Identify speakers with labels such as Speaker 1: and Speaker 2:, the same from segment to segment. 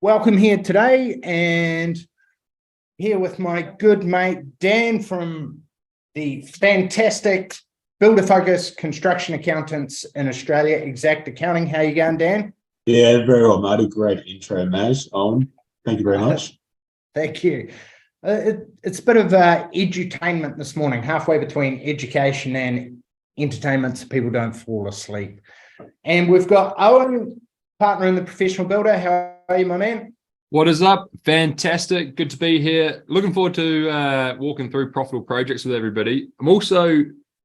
Speaker 1: Welcome here today, and here with my good mate Dan from the fantastic Builder Focus Construction Accountants in Australia, Xact Accounting. How you going, Dan?
Speaker 2: Yeah, very well, Marty. Great intro, mate. Owen, thank you very much.
Speaker 1: Thank you. It's a bit of edutainment this morning, halfway between education and entertainment, so people don't fall asleep. And we've got Owen, partner in the Professional Builder. How are you, my man?
Speaker 3: What is up? Fantastic. Good to be here. Looking forward to walking through profitable projects with everybody. I'm also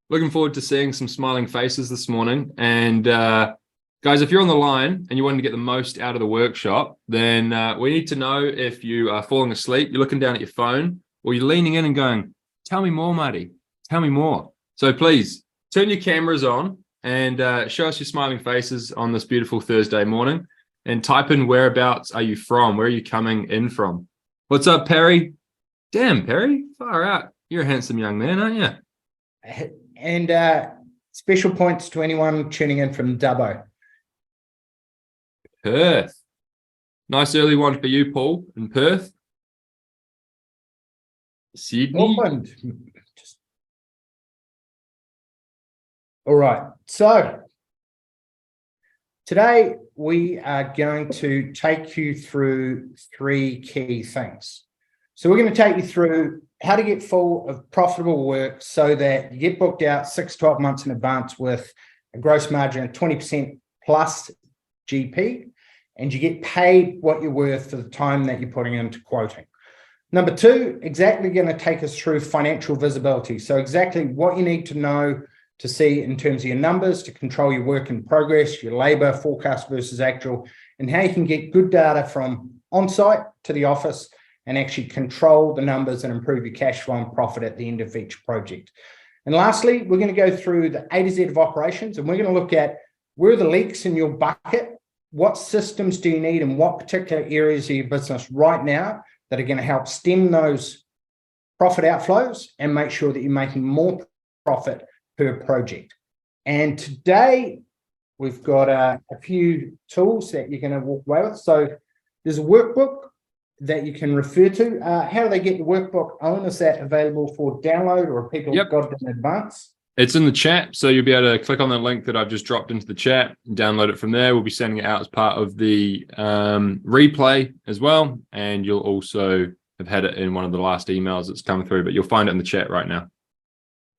Speaker 3: looking forward to seeing some smiling faces this morning. And guys, if you're on the line and you want to get the most out of the workshop, then we need to know if you are falling asleep, you're looking down at your phone, or you're leaning in and going, tell me more, Marty. Tell me more. So please turn your cameras on and show us your smiling faces on this beautiful Thursday morning, and type in whereabouts are you from? Where are you coming in from? What's up, Perry? Damn, Perry, far out. You're a handsome young man, aren't you?
Speaker 1: And special points to anyone tuning in from Dubbo.
Speaker 3: Perth. Nice early one for you, Paul, in Perth. Sydney.
Speaker 1: Auckland. All right, so today we are going to take you through three key things. So we're going to take you through how to get full of profitable work so that you get booked out 6 to 12 months in advance with a gross margin of 20% plus GP, and you get paid what you're worth for the time that you're putting into quoting. Number two, exactly going to take us through financial visibility. So exactly what you need to know to see in terms of your numbers, to control your work in progress, your labor, forecast versus actual, and how you can get good data from on-site to the office and actually control the numbers and improve your cash flow and profit at the end of each project. And lastly, we're going to go through the A to Z of operations, and we're going to look at where are the leaks in your bucket, what systems do you need in what particular areas of your business right now that are going to help stem those profit outflows and make sure that you're making more profit per project. And today we've got a few tools that you're going to walk away with. So there's a workbook that you can refer to. How do they get the workbook? Owen, is that available for download, or people got it in advance?
Speaker 3: It's in the chat, so you'll be able to click on the link that I've just dropped into the chat and download it from there. We'll be sending it out as part of the replay as well, and you'll also have had it in one of the last emails that's come through, but you'll find it in the chat right now.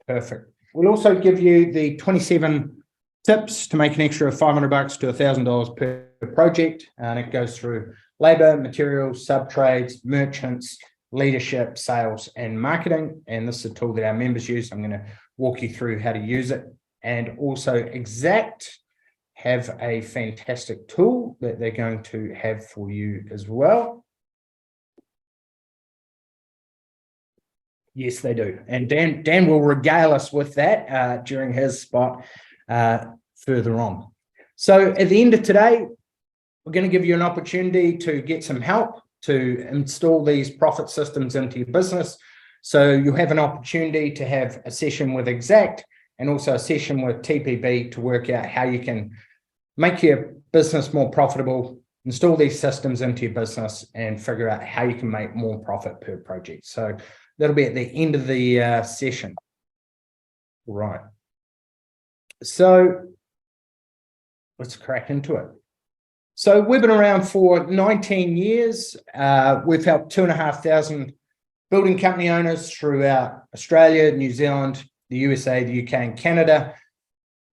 Speaker 1: Perfect. We'll also give you the 27 tips to make an extra $500 to $1,000 per project, and it goes through labor, materials, sub-trades, merchants, leadership, sales, and marketing. And this is a tool that our members use. I'm going to walk you through how to use it. And also Xact have a fantastic tool that they're going to have for you as well. Yes, they do. And Dan will regale us with that during his spot further on. So at the end of today, we're going to give you an opportunity to get some help to install these profit systems into your business. So you have an opportunity to have a session with Xact and also a session with TPB to work out how you can make your business more profitable, install these systems into your business, and figure out how you can make more profit per project. So that'll be at the end of the session. Right. So let's crack into it. So we've been around for 19 years. We've helped 2,500 building company owners throughout Australia, New Zealand, the USA, the UK, and Canada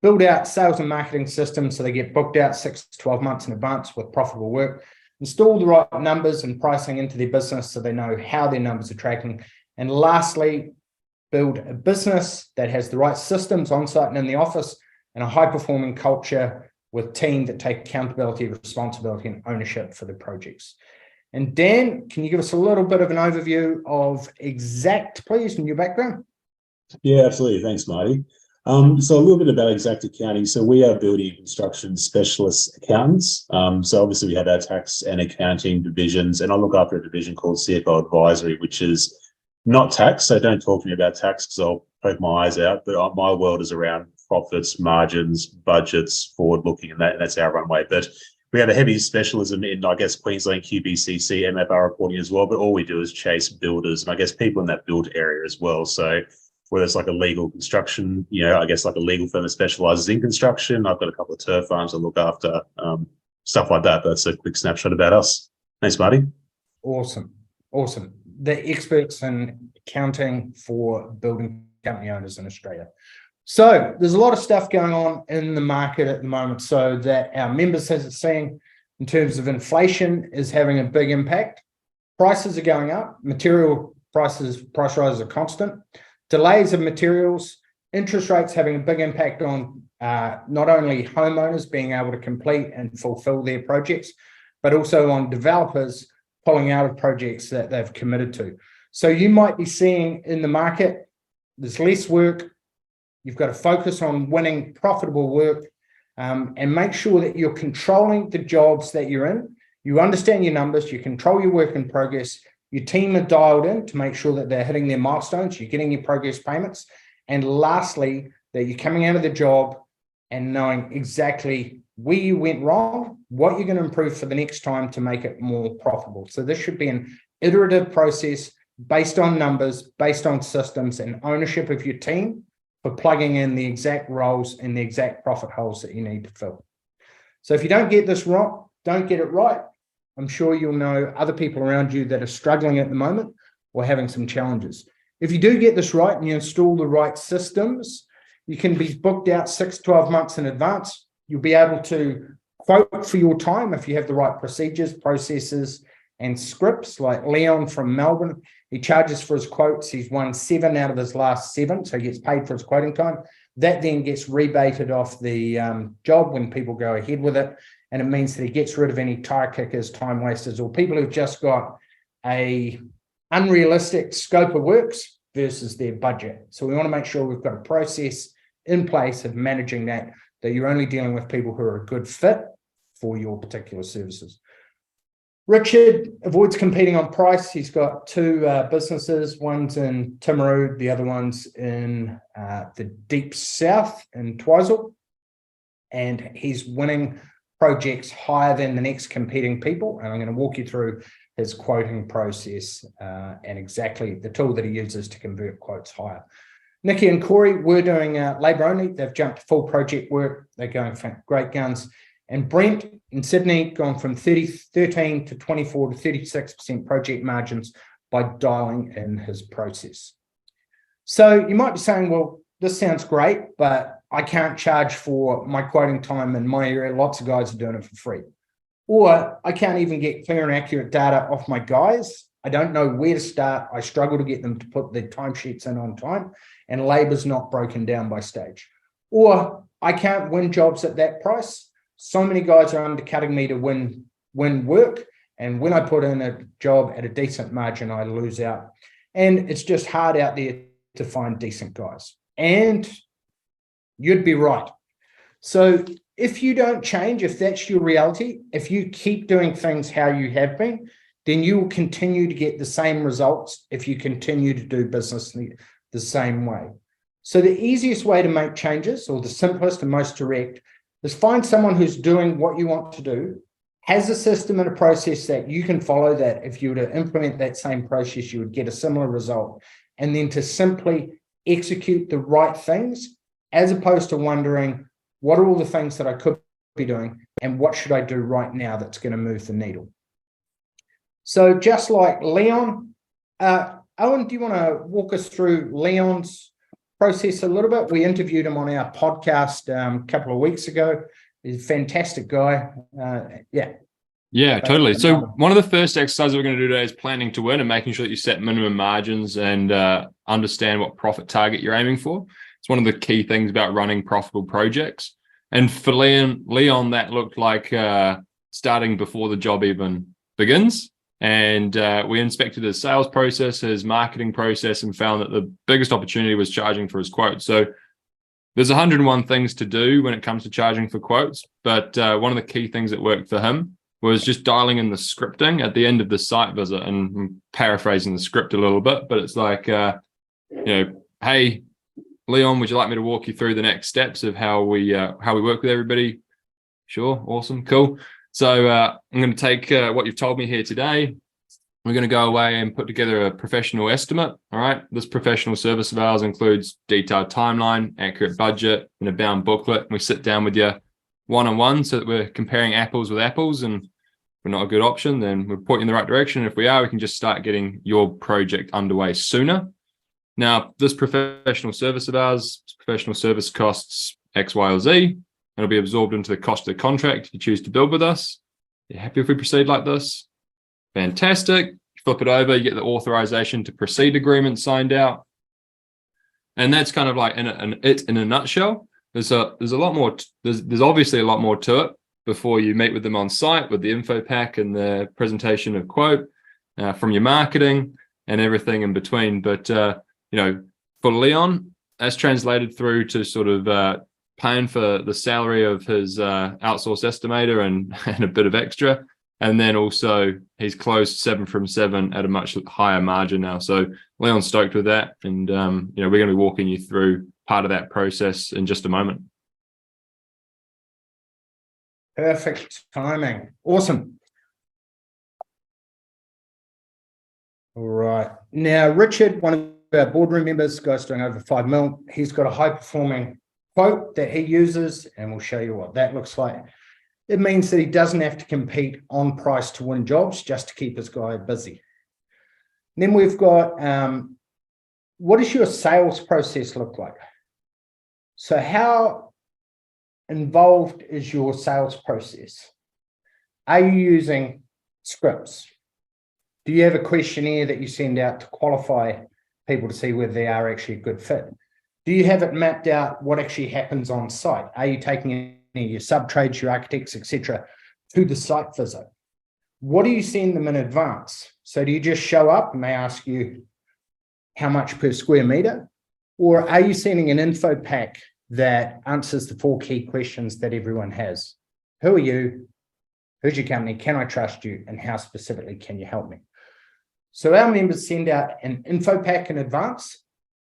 Speaker 1: build out sales and marketing systems so they get booked out 6 to 12 months in advance with profitable work, install the right numbers and pricing into their business so they know how their numbers are tracking, and lastly, build a business that has the right systems on site and in the office and a high-performing culture with team that take accountability, responsibility, and ownership for the projects. And Dan, can you give us a little bit of an overview of Xact, please, and your background?
Speaker 2: Yeah, absolutely. Thanks, Marty. So a little bit about Xact Accounting. So we are building and construction specialist accountants. So obviously we have our tax and accounting divisions, and I look after a division called CFO Advisory, which is not tax. So don't talk to me about tax because I'll poke my eyes out. But my world is around profits, margins, budgets, forward looking, and that's our runway. But we have a heavy specialism in, I guess, Queensland QBCC, MFR reporting as well, but all we do is chase builders and I guess people in that build area as well. So whether it's like a legal construction, I guess like a legal firm that specializes in construction, I've got a couple of turf farms I look after, stuff like that. That's a quick snapshot about us. Thanks, Marty.
Speaker 1: Awesome. The experts in accounting for building company owners in Australia. So there's a lot of stuff going on in the market at the moment, so that our members are seeing in terms of inflation is having a big impact. Prices are going up, material price rises are constant, delays of materials, interest rates having a big impact on not only homeowners being able to complete and fulfill their projects, but also on developers pulling out of projects that they've committed to. So you might be seeing in the market, there's less work. You've got to focus on winning profitable work and make sure that you're controlling the jobs that you're in. You understand your numbers, you control your work in progress, your team are dialed in to make sure that they're hitting their milestones, you're getting your progress payments. And lastly, that you're coming out of the job and knowing exactly where you went wrong, what you're going to improve for the next time to make it more profitable. So this should be an iterative process based on numbers, based on systems and ownership of your team, for plugging in the exact roles and the exact profit holes that you need to fill. So if you don't get this wrong, don't get it right, I'm sure you'll know other people around you that are struggling at the moment or having some challenges. If you do get this right and you install the right systems, you can be booked out 6 to 12 months in advance. You'll be able to quote for your time if you have the right procedures, processes, and scripts. Like Leon from Melbourne, he charges for his quotes. He's won 7 out of his last 7, so he gets paid for his quoting time. That then gets rebated off the job when people go ahead with it, and it means that he gets rid of any tire kickers, time wasters, or people who've just got a unrealistic scope of works versus their budget. So we want to make sure we've got a process in place of managing that you're only dealing with people who are a good fit for your particular services. Richard avoids competing on price. He's got 2 businesses. One's in Timaru, the other one's in the deep south in Twizel. And he's winning projects higher than the next competing people. And I'm going to walk you through his quoting process and exactly the tool that he uses to convert quotes higher. Nikki and Corey were doing labour only. They've jumped to full project work. They're going for great guns. And Brent in Sydney gone from 13 to 24 to 36% project margins by dialing in his process. So you might be saying, well, this sounds great, but I can't charge for my quoting time in my area. Lots of guys are doing it for free. Or I can't even get clear and accurate data off my guys. I don't know where to start. I struggle to get them to put their timesheets in on time, and labour's not broken down by stage. Or I can't win jobs at that price. So many guys are undercutting me to win work. And when I put in a job at a decent margin, I lose out. And it's just hard out there to find decent guys. And you'd be right. So if you don't change, if that's your reality, if you keep doing things how you have been, then you will continue to get the same results if you continue to do business the same way. So the easiest way to make changes, or the simplest and most direct, is find someone who's doing what you want to do, has a system and a process that you can follow, that if you were to implement that same process, you would get a similar result, and then to simply execute the right things, as opposed to wondering, what are all the things that I could be doing and what should I do right now that's going to move the needle? So just like Leon, Owen, do you want to walk us through Leon's process a little bit? We interviewed him on our podcast a couple of weeks ago. He's a fantastic guy.
Speaker 3: Yeah, totally. So one of the first exercises we're going to do today is planning to win and making sure that you set minimum margins and understand what profit target you're aiming for. It's one of the key things about running profitable projects. And for Leon, that looked like starting before the job even begins. And we inspected his sales process, his marketing process, and found that the biggest opportunity was charging for his quotes. So there's 101 things to do when it comes to charging for quotes. But one of the key things that worked for him was just dialing in the scripting at the end of the site visit. And I'm paraphrasing the script a little bit, but it's like, hey, Leon, would you like me to walk you through the next steps of how we work with everybody? Sure, awesome, cool. So I'm going to take what you've told me here today. We're going to go away and put together a professional estimate. All right. This professional service of ours includes detailed timeline, accurate budget, and a bound booklet. We sit down with you one-on-one so that we're comparing apples with apples. And if we're not a good option, then we'll point you in the right direction. If we are, we can just start getting your project underway sooner. Now, this professional service of ours, professional service costs X, Y, or Z, and it'll be absorbed into the cost of the contract if you choose to build with us. You happy if we proceed like this? Fantastic. You flip it over, you get the authorization to proceed agreement signed out. And that's kind of like in a nutshell. There's a lot more, there's obviously a lot more to it before you meet with them on site with the info pack and the presentation of quote from your marketing and everything in between. But, for Leon, that's translated through to sort of paying for the salary of his outsourced estimator and a bit of extra. And then also he's closed 7 from 7 at a much higher margin now. So Leon's stoked with that. And, we're going to be walking you through part of that process in just a moment.
Speaker 1: Perfect timing. Awesome. All right. Now, Richard, one of our boardroom members, guy's doing over 5 mil. He's got a high performing quote that he uses, and we'll show you what that looks like. It means that he doesn't have to compete on price to win jobs, just to keep his guy busy. And then we've got, what does your sales process look like? So how involved is your sales process? Are you using scripts? Do you have a questionnaire that you send out to qualify people to see whether they are actually a good fit? Do you have it mapped out what actually happens on site? Are you taking any of your sub-trades, your architects, etc., to the site visit? What do you send them in advance? So do you just show up and they ask you how much per square meter? Or are you sending an info pack that answers the 4 key questions that everyone has? Who are you? Who's your company? Can I trust you? And how specifically can you help me? So our members send out an info pack in advance.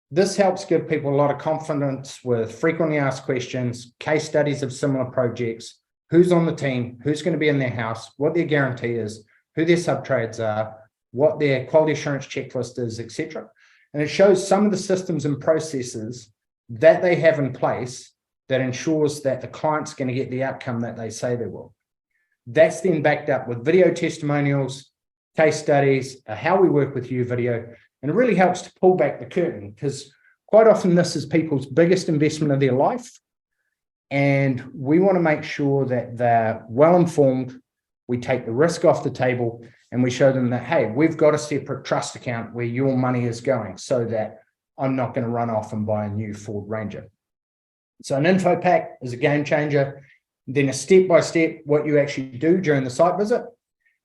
Speaker 1: This helps give people a lot of confidence with frequently asked questions, case studies of similar projects, who's on the team, who's going to be in their house, what their guarantee is, who their sub-trades are, what their quality assurance checklist is, etc. And it shows some of the systems and processes that they have in place that ensures that the client's going to get the outcome that they say they will. That's then backed up with video testimonials, case studies, how we work with you video, and it really helps to pull back the curtain because quite often this is people's biggest investment of their life. And we want to make sure that they're well informed. We take the risk off the table and we show them that, hey, we've got a separate trust account where your money is going so that I'm not going to run off and buy a new Ford Ranger. So an info pack is a game changer. Then a step-by-step what you actually do during the site visit,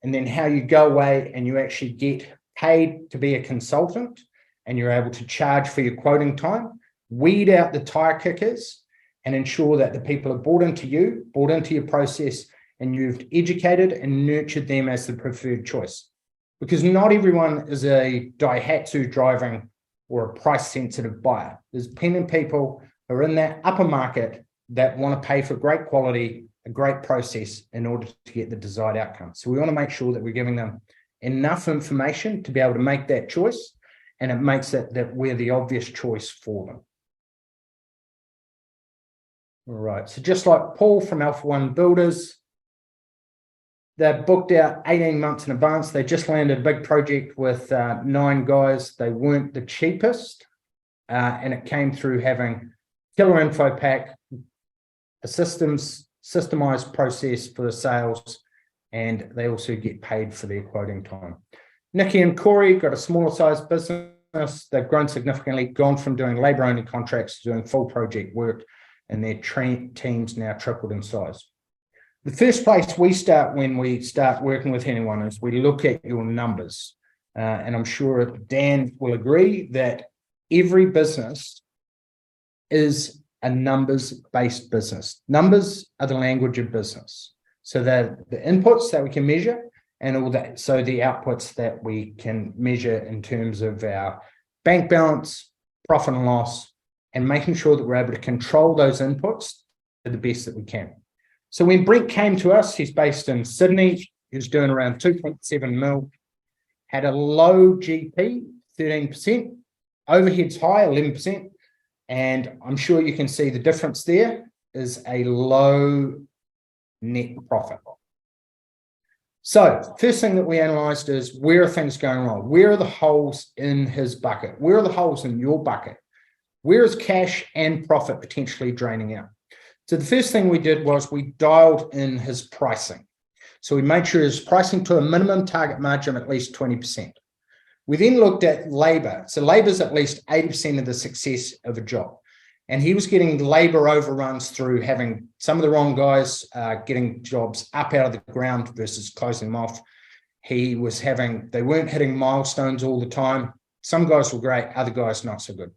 Speaker 1: and then how you go away and you actually get paid to be a consultant and you're able to charge for your quoting time, weed out the tire kickers and ensure that the people have bought into you, bought into your process, and you've educated and nurtured them as the preferred choice. Because not everyone is a Daihatsu driving or a price-sensitive buyer. There's plenty of people who are in that upper market that want to pay for great quality, a great process in order to get the desired outcome. So we want to make sure that we're giving them enough information to be able to make that choice, and it makes it that we're the obvious choice for them. All right, so just like Paul from Alpha One Builders, they're booked out 18 months in advance. They just landed a big project with 9 guys. They weren't the cheapest, and it came through having killer info pack, a systemized process for the sales, and they also get paid for their quoting time. Nikki and Corey got a smaller size business. They've grown significantly, gone from doing labor-only contracts to doing full project work, and their teams now tripled in size. The first place we start when we start working with anyone is we look at your numbers. And I'm sure Dan will agree that every business is a numbers-based business. Numbers are the language of business. So they're the inputs that we can measure and all that. So the outputs that we can measure in terms of our bank balance, profit and loss, and making sure that we're able to control those inputs to the best that we can. So when Brent came to us, he's based in Sydney. He was doing around 2.7 mil, had a low GP, 13%, overheads high, 11%. And I'm sure you can see the difference there is a low net profit. So first thing that we analysed is where are things going wrong? Where are the holes in his bucket? Where are the holes in your bucket? Where is cash and profit potentially draining out? So the first thing we did was we dialed in his pricing. So we made sure his pricing to a minimum target margin of at least 20%. We then looked at labour. So labour is at least 80% of the success of a job. And he was getting labour overruns through having some of the wrong guys getting jobs up out of the ground versus closing them off. They weren't hitting milestones all the time. Some guys were great, other guys not so good.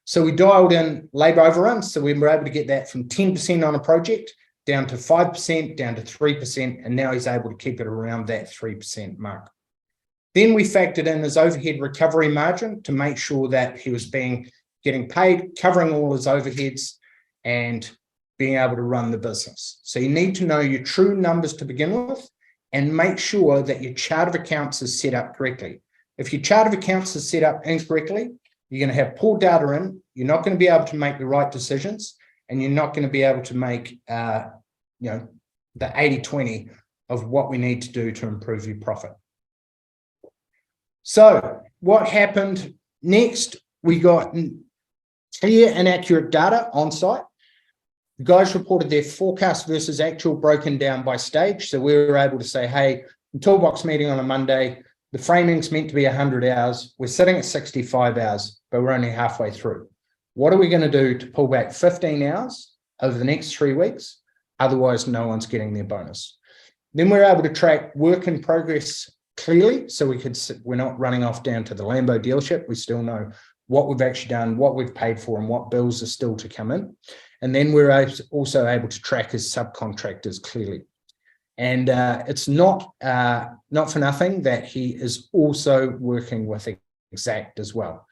Speaker 1: So we dialed in labour overruns. So we were able to get that from 10% on a project down to 5%, down to 3%. And now he's able to keep it around that 3% mark. Then we factored in his overhead recovery margin to make sure that he was getting paid, covering all his overheads and being able to run the business. So you need to know your true numbers to begin with and make sure that your chart of accounts is set up correctly. If your chart of accounts is set up incorrectly, you're going to have poor data in, you're not going to be able to make the right decisions, and you're not going to be able to make the 80-20 of what we need to do to improve your profit. So what happened next? We got clear and accurate data on site. The guys reported their forecast versus actual broken down by stage. So we were able to say, hey, toolbox meeting on a Monday, the framing's meant to be 100 hours. We're sitting at 65 hours, but we're only halfway through. What are we going to do to pull back 15 hours over the next 3 weeks? Otherwise, no one's getting their bonus. Then we're able to track work in progress clearly. So we're not running off down to the Lambo dealership. We still know what we've actually done, what we've paid for, and what bills are still to come in. And then we're also able to track his subcontractors clearly. And it's not for nothing that he is also working with Xact as well.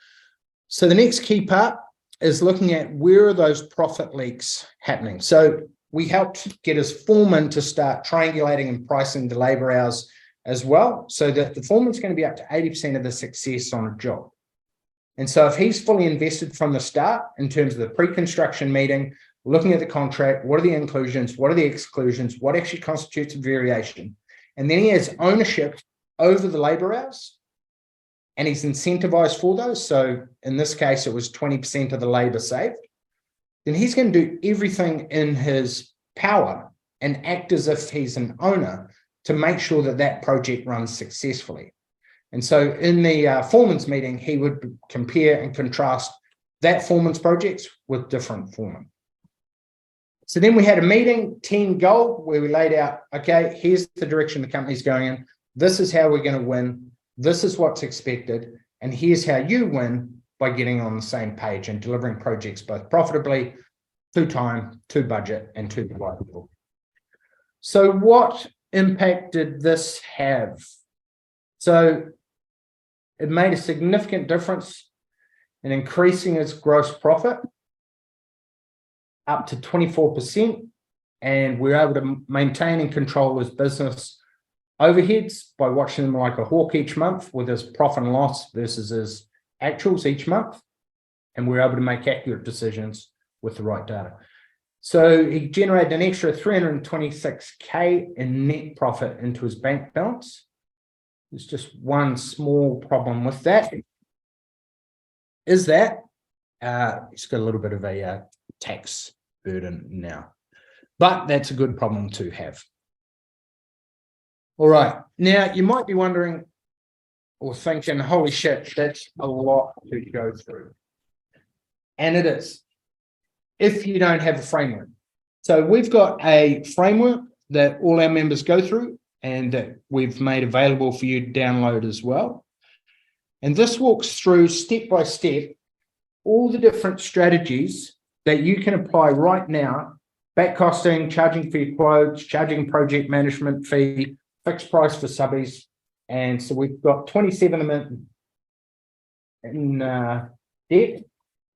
Speaker 1: So the next key part is looking at where are those profit leaks happening. So we helped get his foreman to start triangulating and pricing the labour hours as well, so that the foreman's going to be up to 80% of the success on a job. And so if he's fully invested from the start in terms of the pre-construction meeting, looking at the contract, what are the inclusions, what are the exclusions, what actually constitutes a variation, and then he has ownership over the labour hours, and he's incentivized for those. So in this case, it was 20% of the labour saved. Then he's going to do everything in his power and act as if he's an owner to make sure that that project runs successfully. And so in the foreman's meeting, he would compare and contrast that foreman's projects with different foremen. So then we had a meeting, team goal, where we laid out, okay, here's the direction the company's going in. This is how we're going to win. This is what's expected. And here's how you win by getting on the same page and delivering projects both profitably, to time, to budget, and to the right level. So what impact did this have? So it made a significant difference in increasing its gross profit up to 24%, and we're able to maintain and control his business overheads by watching them like a hawk each month with his profit and loss versus his actuals each month, and we're able to make accurate decisions with the right data. So he generated an extra 326K in net profit into his bank balance. There's just one small problem with that, is that he's got a little bit of a tax burden now, but that's a good problem to have. All right, now you might be wondering or thinking, holy shit, that's a lot to go through. And it is, if you don't have a framework. So we've got a framework that all our members go through and that we've made available for you to download as well. And this walks through step by step all the different strategies that you can apply right now: back costing, charging for your quotes, charging project management fee, fixed price for subbies. And so we've got 27 of them in debt,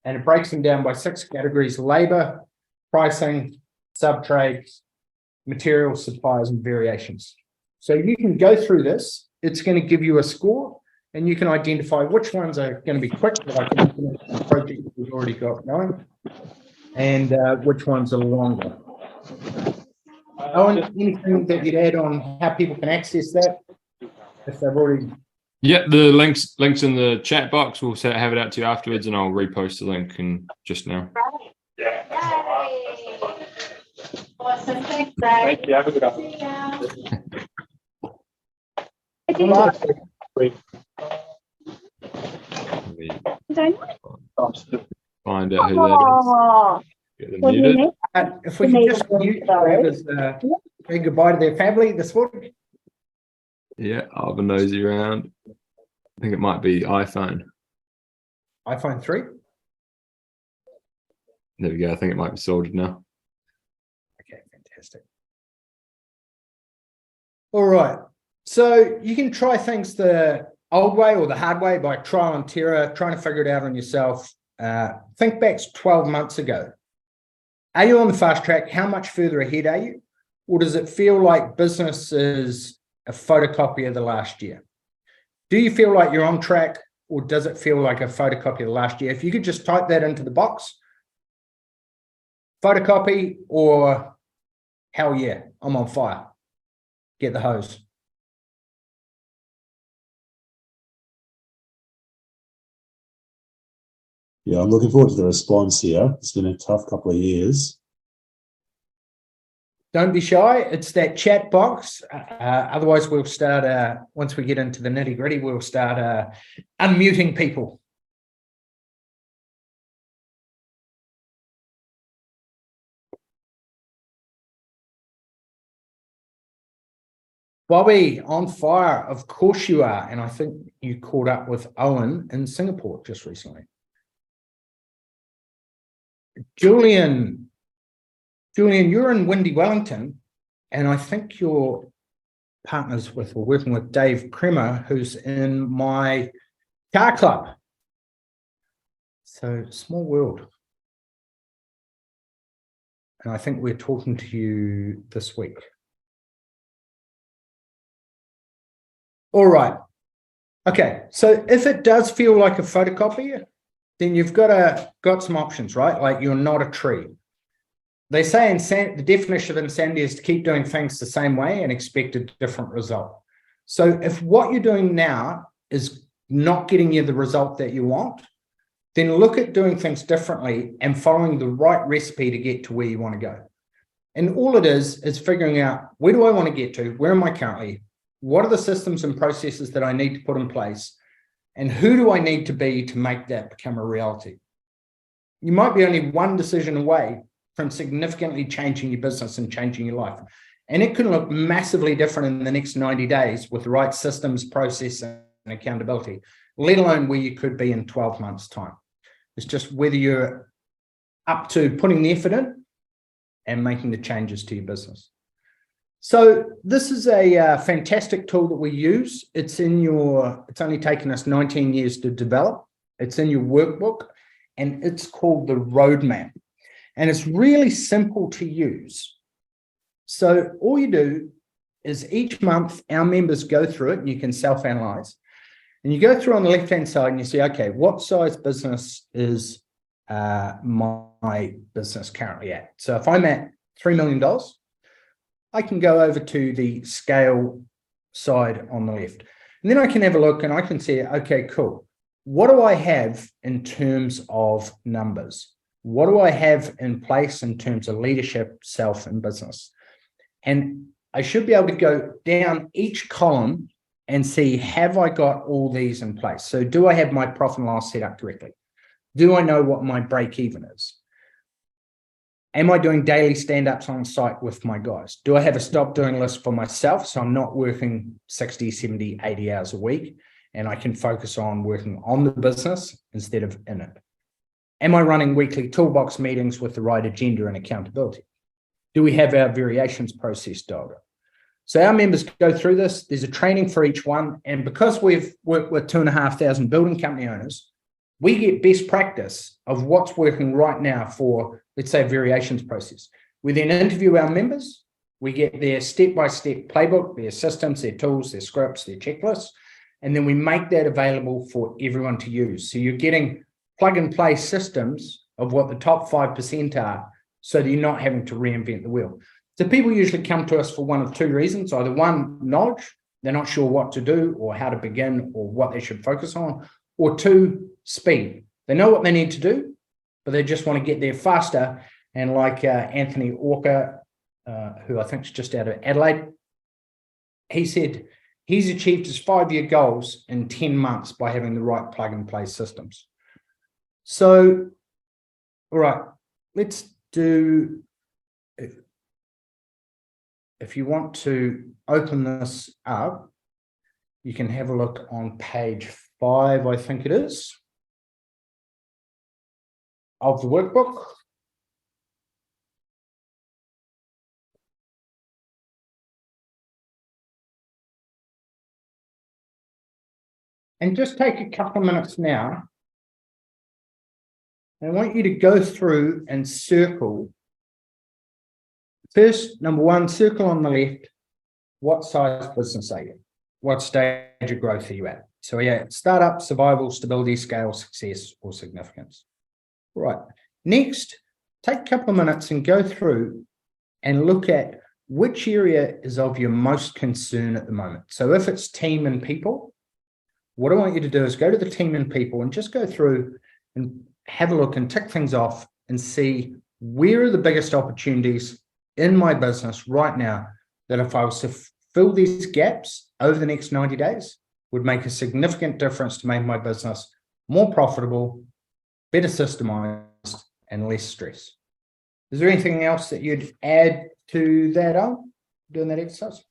Speaker 1: and it breaks them down by 6 categories: labor, pricing, sub trades, materials, suppliers, and variations. So you can go through this. It's going to give you a score, and you can identify which ones are going to be quick, like a project that we've already got going, and which ones are longer. Owen, anything that you'd add on how people can access that if they've already?
Speaker 3: Yeah, the links in the chat box. We'll have it out to you afterwards, and I'll repost the link just now.
Speaker 4: Yay. Awesome. Thanks, Zach.
Speaker 5: Thank you. Have a good afternoon.
Speaker 3: Find out who that is. Get them muted.
Speaker 1: If we could just mute whoever's saying goodbye to their family this morning.
Speaker 3: Yeah, I'll have a nosy around. I think it might be iPhone.
Speaker 1: iPhone 3.
Speaker 3: There we go. I think it might be sorted now.
Speaker 1: Okay, fantastic. All right. So you can try things the old way or the hard way by trial and terror, trying to figure it out on yourself. Think back 12 months ago. Are you on the fast track? How much further ahead are you? Or does it feel like business is a photocopy of the last year? Do you feel like you're on track, or does it feel like a photocopy of the last year? If you could just type that into the box, photocopy or hell yeah, I'm on fire. Get the hose.
Speaker 2: Yeah, I'm looking forward to the response here. It's been a tough couple of years.
Speaker 1: Don't be shy. It's that chat box. Otherwise, we'll start, once we get into the nitty gritty, we'll start unmuting people. Bobby, on fire. Of course you are. And I think you caught up with Owen in Singapore just recently. Julian, you're in windy Wellington, and I think you're partners with or working with Dave Kremer, who's in my car club. So small world. And I think we're talking to you this week. All right. Okay. So if it does feel like a photocopy, then you've got some options, right? Like you're not a tree. They say the definition of insanity is to keep doing things the same way and expect a different result. So if what you're doing now is not getting you the result that you want, then look at doing things differently and following the right recipe to get to where you want to go. And all it is figuring out, where do I want to get to? Where am I currently? What are the systems and processes that I need to put in place? And who do I need to be to make that become a reality? You might be only one decision away from significantly changing your business and changing your life. And it can look massively different in the next 90 days with the right systems, process, and accountability, let alone where you could be in 12 months' time. It's just whether you're up to putting the effort in and making the changes to your business. So this is a fantastic tool that we use. It's only taken us 19 years to develop. It's in your workbook, and it's called the Roadmap. And it's really simple to use. So all you do is each month, our members go through it, and you can self-analyze. And you go through on the left-hand side and you say, okay, what size business is my business currently at? So if I'm at $3 million, I can go over to the scale side on the left. And then I can have a look and I can see, okay, cool. What do I have in terms of numbers? What do I have in place in terms of leadership, self, and business? And I should be able to go down each column and see, have I got all these in place? So do I have my profit and loss set up correctly? Do I know what my break even is? Am I doing daily stand-ups on site with my guys? Do I have a stop doing list for myself so I'm not working 60, 70, 80 hours a week and I can focus on working on the business instead of in it? Am I running weekly toolbox meetings with the right agenda and accountability? Do we have our variations process dialed up? So our members go through this. There's a training for each one. And because we've worked with 2,500 building company owners, we get best practice of what's working right now for, let's say, variations process. We then interview our members We get their step-by-step playbook, their systems, their tools, their scripts, their checklists, and then we make that available for everyone to use. So you're getting plug-and-play systems of what the top 5% are, so that you're not having to reinvent the wheel. So people usually come to us for one of two reasons: either one, knowledge, they're not sure what to do or how to begin or what they should focus on, or two, speed. They know what they need to do, but they just want to get there faster. And like Anthony Orker, who I think is just out of Adelaide, he said he's achieved his 5-year goals in 10 months by having the right plug-and-play systems. So, all right, let's do, if you want to open this up, you can have a look on page 5, I think it is, of the workbook. And just take a couple of minutes now. I want you to go through and circle. First, number one, circle on the left. What size business are you? What stage of growth are you at? So yeah, startup, survival, stability, scale, success, or significance. All right. Next, take a couple of minutes and go through and look at which area is of your most concern at the moment. So if it's team and people, what I want you to do is go to the team and people and just go through and have a look and tick things off and see where are the biggest opportunities in my business right now that if I was to fill these gaps over the next 90 days would make a significant difference to make my business more profitable, better systemized, and less stress. Is there anything else that you'd add to that, doing that exercise?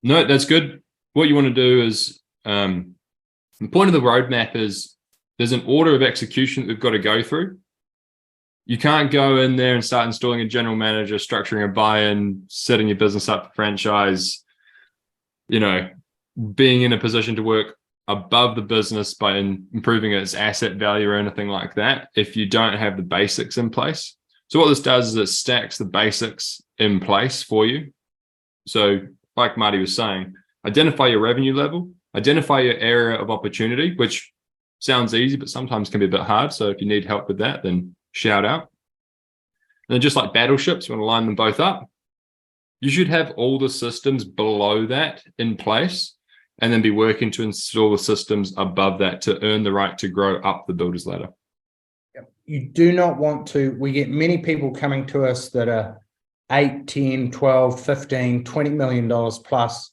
Speaker 3: No, that's good. What you want to do is, the point of the roadmap is there's an order of execution that we've got to go through. You can't go in there and start installing a general manager, structuring a buy-in, setting your business up for franchise, being in a position to work above the business by improving its asset value or anything like that if you don't have the basics in place. So what this does is it stacks the basics in place for you. So like Marty was saying, identify your revenue level, identify your area of opportunity, which sounds easy, but sometimes can be a bit hard. So if you need help with that, then shout out. And then just like battleships, you want to line them both up. You should have all the systems below that in place and then be working to install the systems above that to earn the right to grow up the builder's ladder.
Speaker 1: You do not want to, we get many people coming to us that are 8, 10, 12, 15, $20 million plus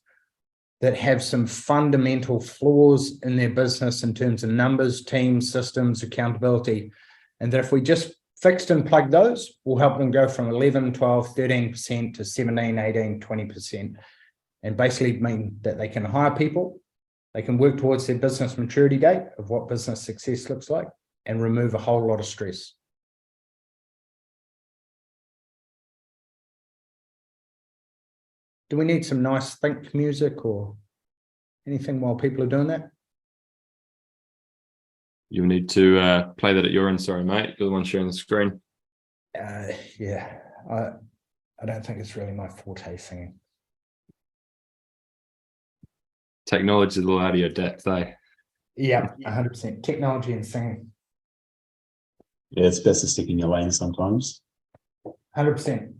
Speaker 1: that have some fundamental flaws in their business in terms of numbers, teams, systems, accountability. And that if we just fixed and plugged those, we'll help them go from 11, 12, 13% to 17, 18, 20%. And basically mean that they can hire people, they can work towards their business maturity date of what business success looks like, and remove a whole lot of stress. Do we need some nice think music or anything while people are doing that?
Speaker 3: You need to play that at your end. Sorry, mate. You're the one sharing the screen.
Speaker 1: Yeah, I don't think it's really my forte singing.
Speaker 3: Technology is a little out of your depth, eh?
Speaker 1: Yeah, 100%. Technology and singing.
Speaker 2: Yeah, it's best to stick in your lane sometimes.
Speaker 1: 100%.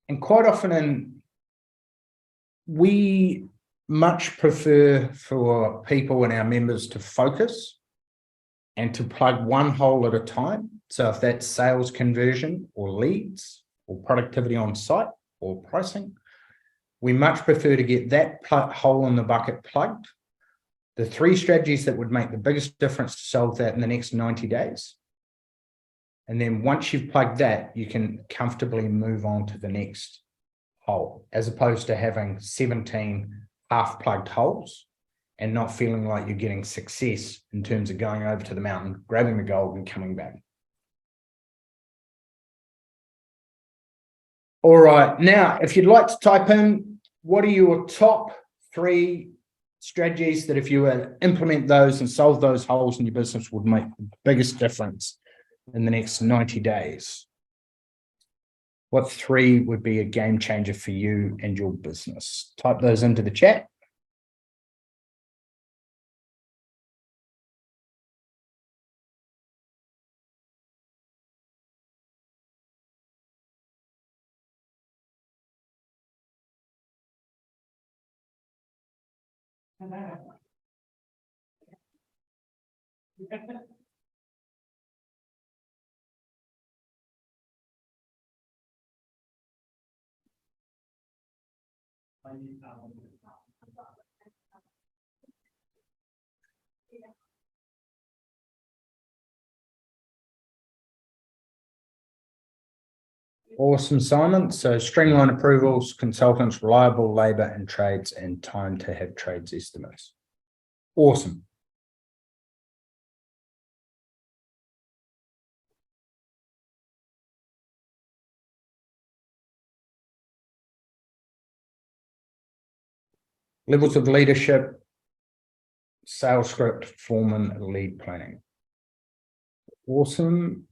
Speaker 1: And quite often, we much prefer for people and our members to focus and to plug one hole at a time. So if that's sales conversion or leads or productivity on site or pricing, we much prefer to get that hole in the bucket plugged. The 3 strategies that would make the biggest difference to solve that in the next 90 days. And then once you've plugged that, you can comfortably move on to the next hole, as opposed to having 17 half-plugged holes and not feeling like you're getting success in terms of going over to the mountain, grabbing the gold and coming back. All right, now, if you'd like to type in, what are your top 3 strategies that if you were to implement those and solve those holes in your business would make the biggest difference in the next 90 days? What 3 would be a game changer for you and your business? Type those into the chat. Awesome, Simon. So streamline approvals, consultants, reliable labor and trades, and time to have trades estimates. Awesome. Levels of leadership, sales script, foreman, lead planning. Awesome.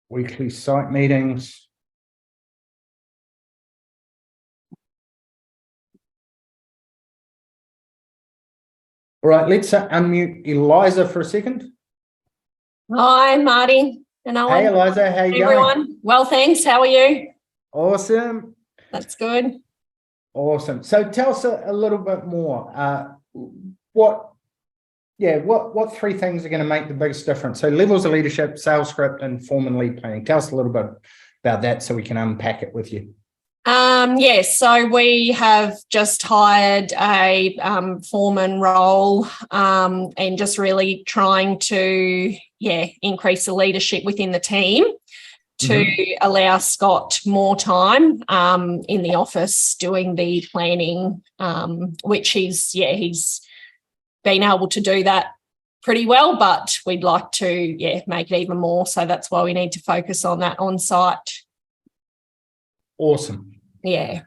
Speaker 1: Weekly site meetings. All right, let's unmute Eliza for a second.
Speaker 5: Hi, Marty and Owen.
Speaker 1: Hey, Eliza, how you going?
Speaker 5: Everyone. Well, thanks. How are you?
Speaker 1: Awesome.
Speaker 5: That's good.
Speaker 1: Awesome. So tell us a little bit more. What 3 things are going to make the biggest difference? So levels of leadership, sales script, and foreman lead planning. Tell us a little bit about that so we can unpack it with you.
Speaker 5: Yes, so we have just hired a foreman role and just really trying to increase the leadership within the team to allow Scott more time in the office doing the planning, which he's been able to do that pretty well, but we'd like to make it even more. So that's why we need to focus on that on site.
Speaker 1: Awesome.
Speaker 5: Yeah.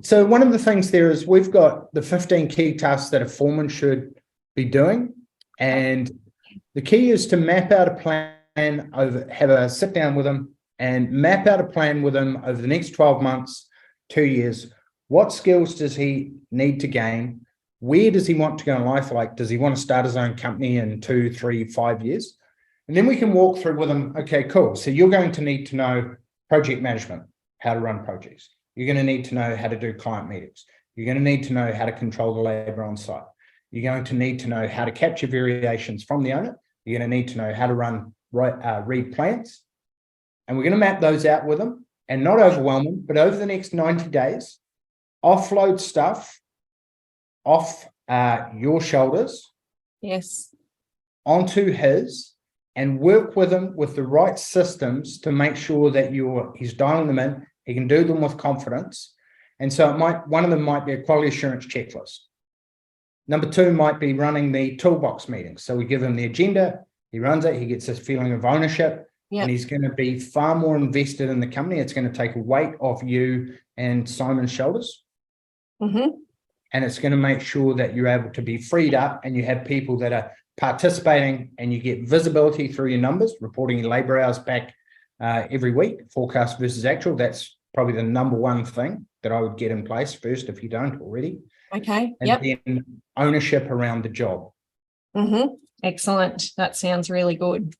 Speaker 1: So one of the things there is we've got the 15 key tasks that a foreman should be doing. And the key is to map out a plan have a sit down with them and map out a plan with them over the next 12 months, 2 years. What skills does he need to gain? Where does he want to go in life? Like, does he want to start his own company in 2, 3, 5 years? And then we can walk through with him. Okay, cool. So you're going to need to know project management, how to run projects. You're going to need to know how to do client meetings. You're going to need to know how to control the labor on site. You're going to need to know how to capture variations from the owner. You're going to need to know how to read plans. And we're going to map those out with them and not overwhelm them, but over the next 90 days, offload stuff off your shoulders.
Speaker 5: Yes.
Speaker 1: Onto his, and work with him with the right systems to make sure that he's dialing them in. He can do them with confidence. And so one of them might be a quality assurance checklist. Number 2 might be running the toolbox meetings. So we give him the agenda, he runs it, he gets this feeling of ownership, and he's going to be far more invested in the company. It's going to take a weight off you and Simon's shoulders. And it's going to make sure that you're able to be freed up and you have people that are participating and you get visibility through your numbers, reporting your labor hours back every week, forecast versus actual. That's probably the number 1 thing that I would get in place first if you don't already.
Speaker 5: Okay.
Speaker 1: And then ownership around the job.
Speaker 5: Excellent. That sounds really good.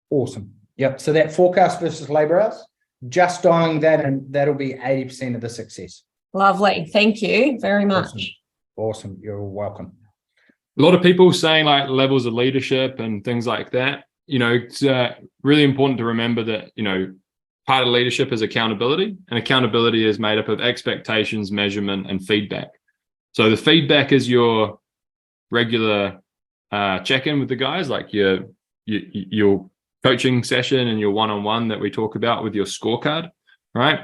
Speaker 1: Awesome. Yep. So that forecast versus labor hours, just dialing that, and that'll be 80% of the success.
Speaker 5: Lovely. Thank you very much.
Speaker 1: Awesome. You're welcome.
Speaker 3: A lot of people saying like levels of leadership and things like that. It's really important to remember that, part of leadership is accountability, and accountability is made up of expectations, measurement, and feedback. So the feedback is your regular check-in with the guys, like your coaching session and your one-on-one that we talk about with your scorecard, right?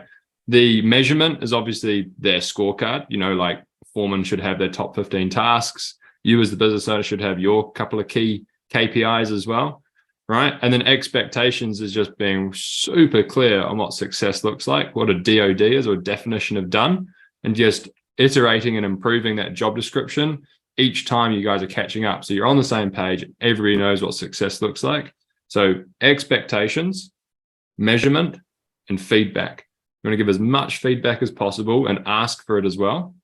Speaker 3: The measurement is obviously their scorecard. Like foreman should have their top 15 tasks. You as the business owner should have your couple of key KPIs as well, right? And then expectations is just being super clear on what success looks like, what a DOD is, or definition of done, and just iterating and improving that job description each time you guys are catching up. So you're on the same page. Everybody knows what success looks like. So expectations, measurement, and feedback. You want to give as much feedback as possible and ask for it as well.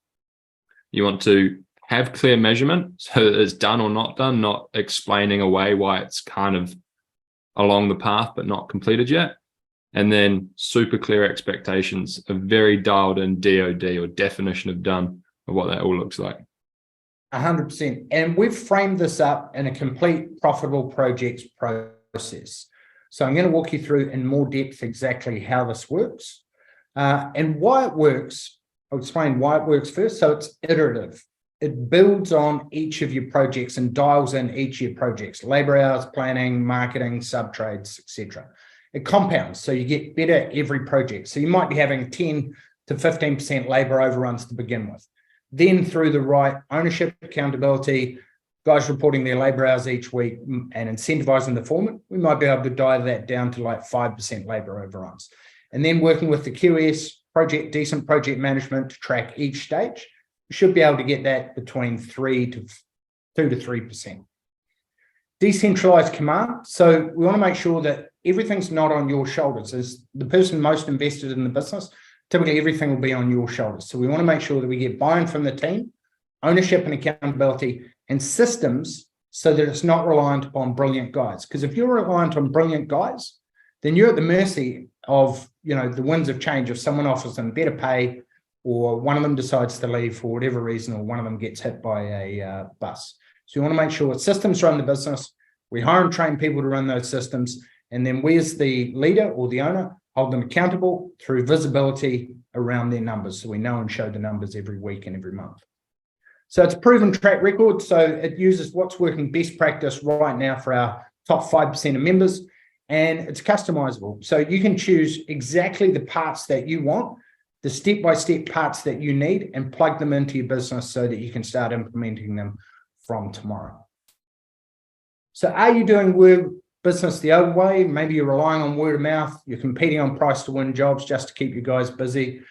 Speaker 3: You want to have clear measurement so that it's done or not done, not explaining away why it's kind of along the path but not completed yet. And then super clear expectations, a very dialed in DOD or definition of done of what that all looks like.
Speaker 1: 100%. And we've framed this up in a complete profitable projects process. So I'm going to walk you through in more depth exactly how this works. And why it works. I'll explain why it works first. So it's iterative. It builds on each of your projects and dials in each of your projects, labor hours, planning, marketing, sub-trades, etc. It compounds, so you get better every project. So you might be having 10 to 15% labor overruns to begin with. Then through the right ownership, accountability, guys reporting their labor hours each week and incentivizing the foreman, we might be able to dial that down to like 5% labor overruns. And then working with the QS, decent project management to track each stage, you should be able to get that between 2 to 3%. Decentralized command. So we want to make sure that everything's not on your shoulders. As the person most invested in the business, typically everything will be on your shoulders. So we want to make sure that we get buy-in from the team, ownership and accountability, and systems so that it's not reliant upon brilliant guys. Because if you're reliant on brilliant guys, then you're at the mercy of, the winds of change. If someone offers them better pay, or one of them decides to leave for whatever reason, or one of them gets hit by a bus. So you want to make sure that systems run the business. We hire and train people to run those systems. And then we as the leader or the owner hold them accountable through visibility around their numbers. So we know and show the numbers every week and every month. So it's a proven track record. So it uses what's working best practice right now for our top 5% of members. And it's customizable. So you can choose exactly the parts that you want, the step-by-step parts that you need, and plug them into your business so that you can start implementing them from tomorrow. So are you doing business the old way? Maybe you're relying on word of mouth. You're competing on price to win jobs just to keep you guys busy.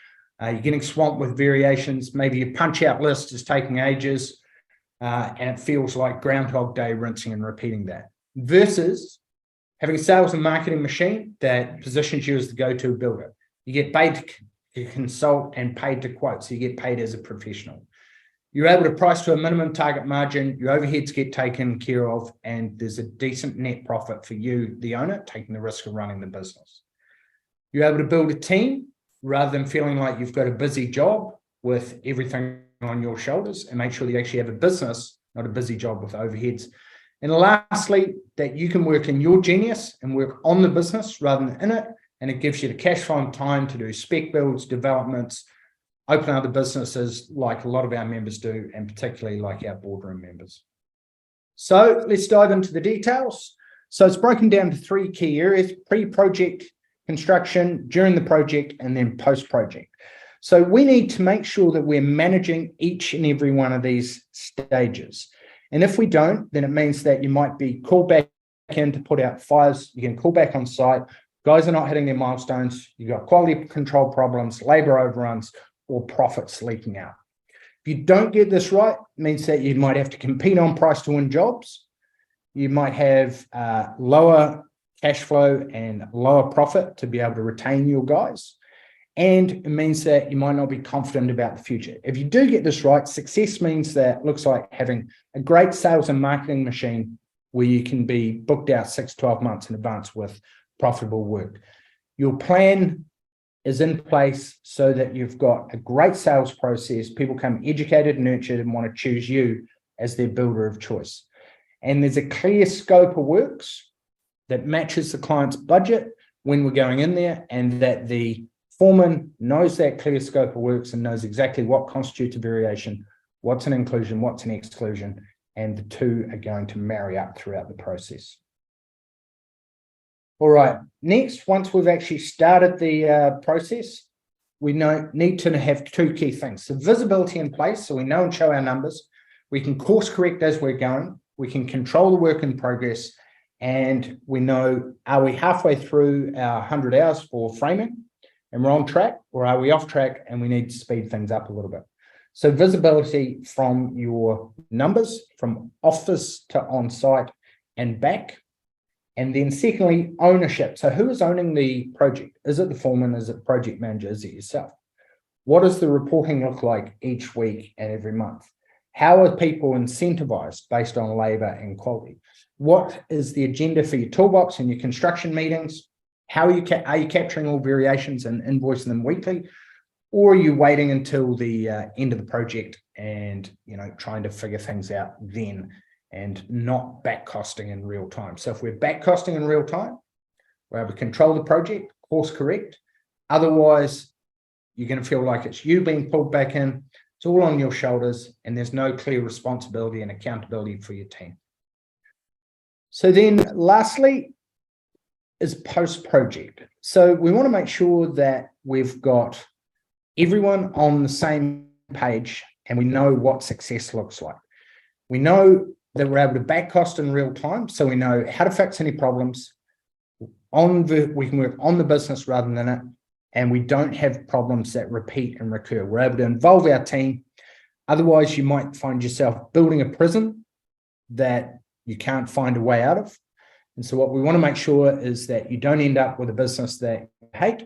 Speaker 1: You're getting swamped with variations. Maybe your punch out list is taking ages and it feels like Groundhog Day, rinsing and repeating that. Versus having a sales and marketing machine that positions you as the go-to builder. You get paid to consult and paid to quote, so you get paid as a professional. You're able to price to a minimum target margin, your overheads get taken care of, and there's a decent net profit for you, the owner, taking the risk of running the business. You're able to build a team rather than feeling like you've got a busy job with everything on your shoulders, and make sure that you actually have a business, not a busy job with overheads. And lastly, that you can work in your genius and work on the business rather than in it. And it gives you the cash flow and time to do spec builds, developments, open other businesses like a lot of our members do, and particularly like our boardroom members. So let's dive into the details. So it's broken down to 3 key areas: pre-project construction, during the project, and then post-project. So we need to make sure that we're managing each and every one of these stages. And if we don't, then it means that you might be called back in to put out fires. You can call back on site. Guys are not hitting their milestones. You've got quality control problems, labor overruns, or profits leaking out. If you don't get this right, it means that you might have to compete on price to win jobs. You might have lower cash flow and lower profit to be able to retain your guys. And it means that you might not be confident about the future. If you do get this right, success means that it looks like having a great sales and marketing machine where you can be booked out 6 to 12 months in advance with profitable work. Your plan is in place so that you've got a great sales process. People come educated, nurtured, and want to choose you as their builder of choice. And there's a clear scope of works that matches the client's budget when we're going in there, and that the foreman knows that clear scope of works and knows exactly what constitutes a variation, what's an inclusion, what's an exclusion, and the two are going to marry up throughout the process. All right, next, once we've actually started the process, we need to have two key things. So visibility in place, so we know and show our numbers. We can course correct as we're going. We can control the work in progress. And we know, are we halfway through our 100 hours for framing and we're on track, or are we off track and we need to speed things up a little bit? So visibility from your numbers, from office to on-site and back. And then secondly, ownership. So who is owning the project? Is it the foreman? Is it the project manager? Is it yourself? What does the reporting look like each week and every month? How are people incentivized based on labor and quality? What is the agenda for your toolbox and your construction meetings? How are you capturing all variations and invoicing them weekly? Or are you waiting until the end of the project and trying to figure things out then and not back costing in real time? So if we're back costing in real time, we're able to control the project, course correct. Otherwise, you're going to feel like it's you being pulled back in. It's all on your shoulders and there's no clear responsibility and accountability for your team. So then lastly is post-project. So we want to make sure that we've got everyone on the same page and we know what success looks like. We know that we're able to back cost in real time. So we know how to fix any problems. We can work on the business rather than it. And we don't have problems that repeat and recur. We're able to involve our team. Otherwise, you might find yourself building a prison that you can't find a way out of. And so what we want to make sure is that you don't end up with a business that you hate.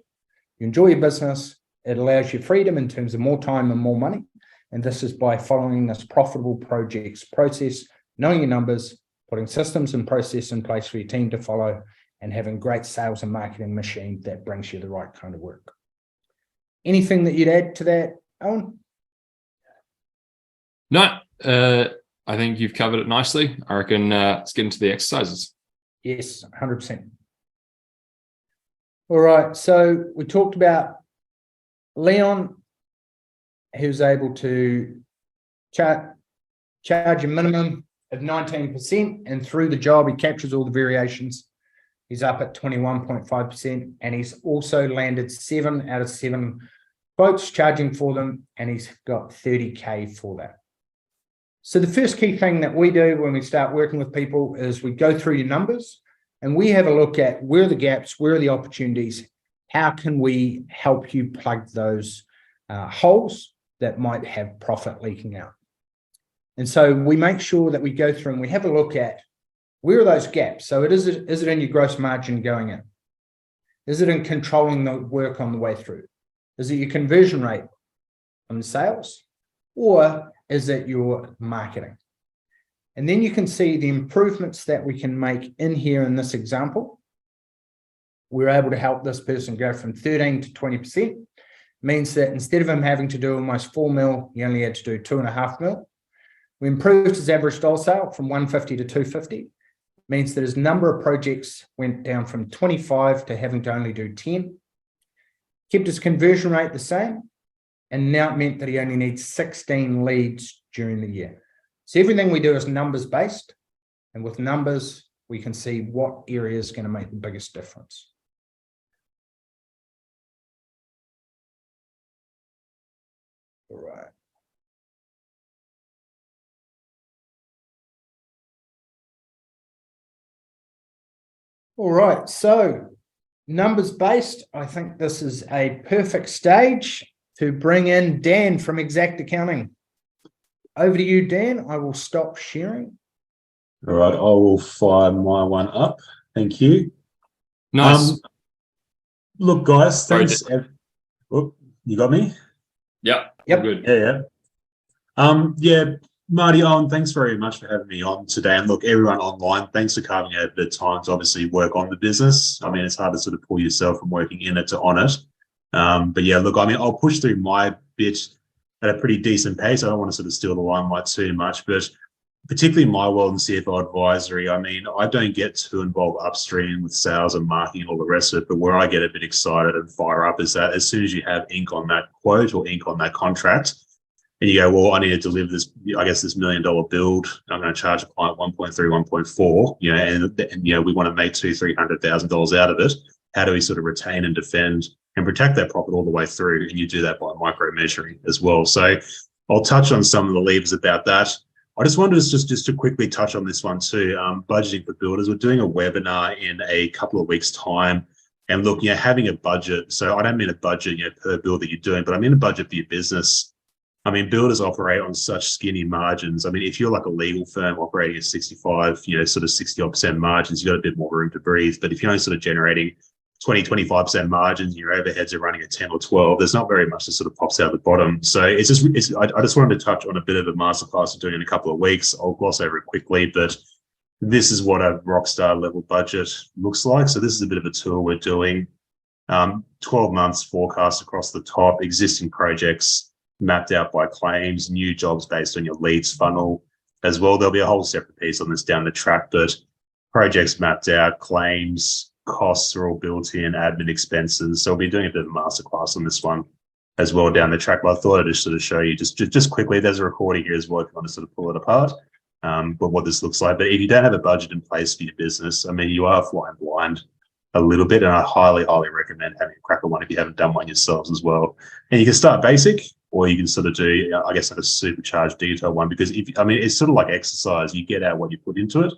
Speaker 1: You enjoy your business. It allows you freedom in terms of more time and more money. And this is by following this profitable projects process, knowing your numbers, putting systems and process in place for your team to follow, and having great sales and marketing machine that brings you the right kind of work. Anything that you'd add to that, Owen?
Speaker 3: No, I think you've covered it nicely. I reckon let's get into the exercises.
Speaker 1: Yes, 100%. All right, so we talked about Leon, who's able to charge a minimum of 19%, and through the job, he captures all the variations. He's up at 21.5%, and he's also landed 7 out of 7 quotes charging for them, and he's got 30K for that. So the first key thing that we do when we start working with people is we go through your numbers and we have a look at where are the gaps, where are the opportunities, how can we help you plug those holes that might have profit leaking out. And so we make sure that we go through and we have a look at where are those gaps. So is it in your gross margin going in? Is it in controlling the work on the way through? Is it your conversion rate on the sales? Or is it your marketing? And then you can see the improvements that we can make in here in this example. We're able to help this person go from 13 to 20%. Means that instead of him having to do almost 4 mil, he only had to do 2.5 mil. We improved his average dollar sale from 150 to 250. Means that his number of projects went down from 25 to having to only do 10. Kept his conversion rate the same. And now it meant that he only needs 16 leads during the year. So everything we do is numbers based. And with numbers, we can see what area is going to make the biggest difference. All right. All right, so numbers based, I think this is a perfect stage to bring in Dan from Xact Accounting. Over to you, Dan. I will stop sharing.
Speaker 2: All right, I will fire my one up. Thank you.
Speaker 3: Nice.
Speaker 2: Look, guys, thanks. Oh, you got me?
Speaker 3: Yep.
Speaker 1: Yep.
Speaker 3: Good.
Speaker 2: Yeah. Marty, Owen, thanks very much for having me on today. And look, everyone online, thanks for carving out a bit of time to obviously work on the business. I mean, it's hard to sort of pull yourself from working in it to on it. But yeah, look, I mean, I'll push through my bit at a pretty decent pace. I don't want to sort of steal the limelight too much, but particularly my world and CFO advisory, I mean, I don't get too involved upstream with sales and marketing and all the rest of it, but where I get a bit excited and fire up is that as soon as you have ink on that quote or ink on that contract, and you go, well, I need to deliver this, I guess, this $1 million build. I'm going to charge a client 1.3, 1.4, and we want to make $200,000, $300,000 out of it. How do we sort of retain and defend and protect that profit all the way through. And you do that by micro measuring as well. So I'll touch on some of the levers about that. I just wanted to just to quickly touch on this one too. Budgeting for builders. We're doing a webinar in a couple of weeks' time, and look, having a budget. So I don't mean a budget, per build that you're doing, but I mean a budget for your business. I mean, builders operate on such skinny margins. I mean, if you're like a legal firm operating at 65, sort of 60% margins, you've got a bit more room to breathe. But if you're only sort of generating 20, 25% margins, and your overheads are running at 10 or 12, there's not very much that sort of pops out the bottom. So I just wanted to touch on a bit of a masterclass I'm doing in a couple of weeks. I'll gloss over it quickly, but this is what a rockstar level budget looks like. So this is a bit of a tool we're doing. 12 months forecast across the top, existing projects mapped out by claims, new jobs based on your leads funnel as well. There'll be a whole separate piece on this down the track, but projects mapped out, claims, costs are all built in, admin expenses. So we'll be doing a bit of a masterclass on this one as well down the track. But I thought I'd just sort of show you just quickly. There's a recording here as well if you want to sort of pull it apart, but what this looks like. But if you don't have a budget in place for your business, I mean, you are flying blind a little bit, and I highly recommend having a crack at one if you haven't done one yourselves as well. And you can start basic, or you can sort of do, I guess, like a supercharged detail one, because it's sort of like exercise. You get out what you put into it.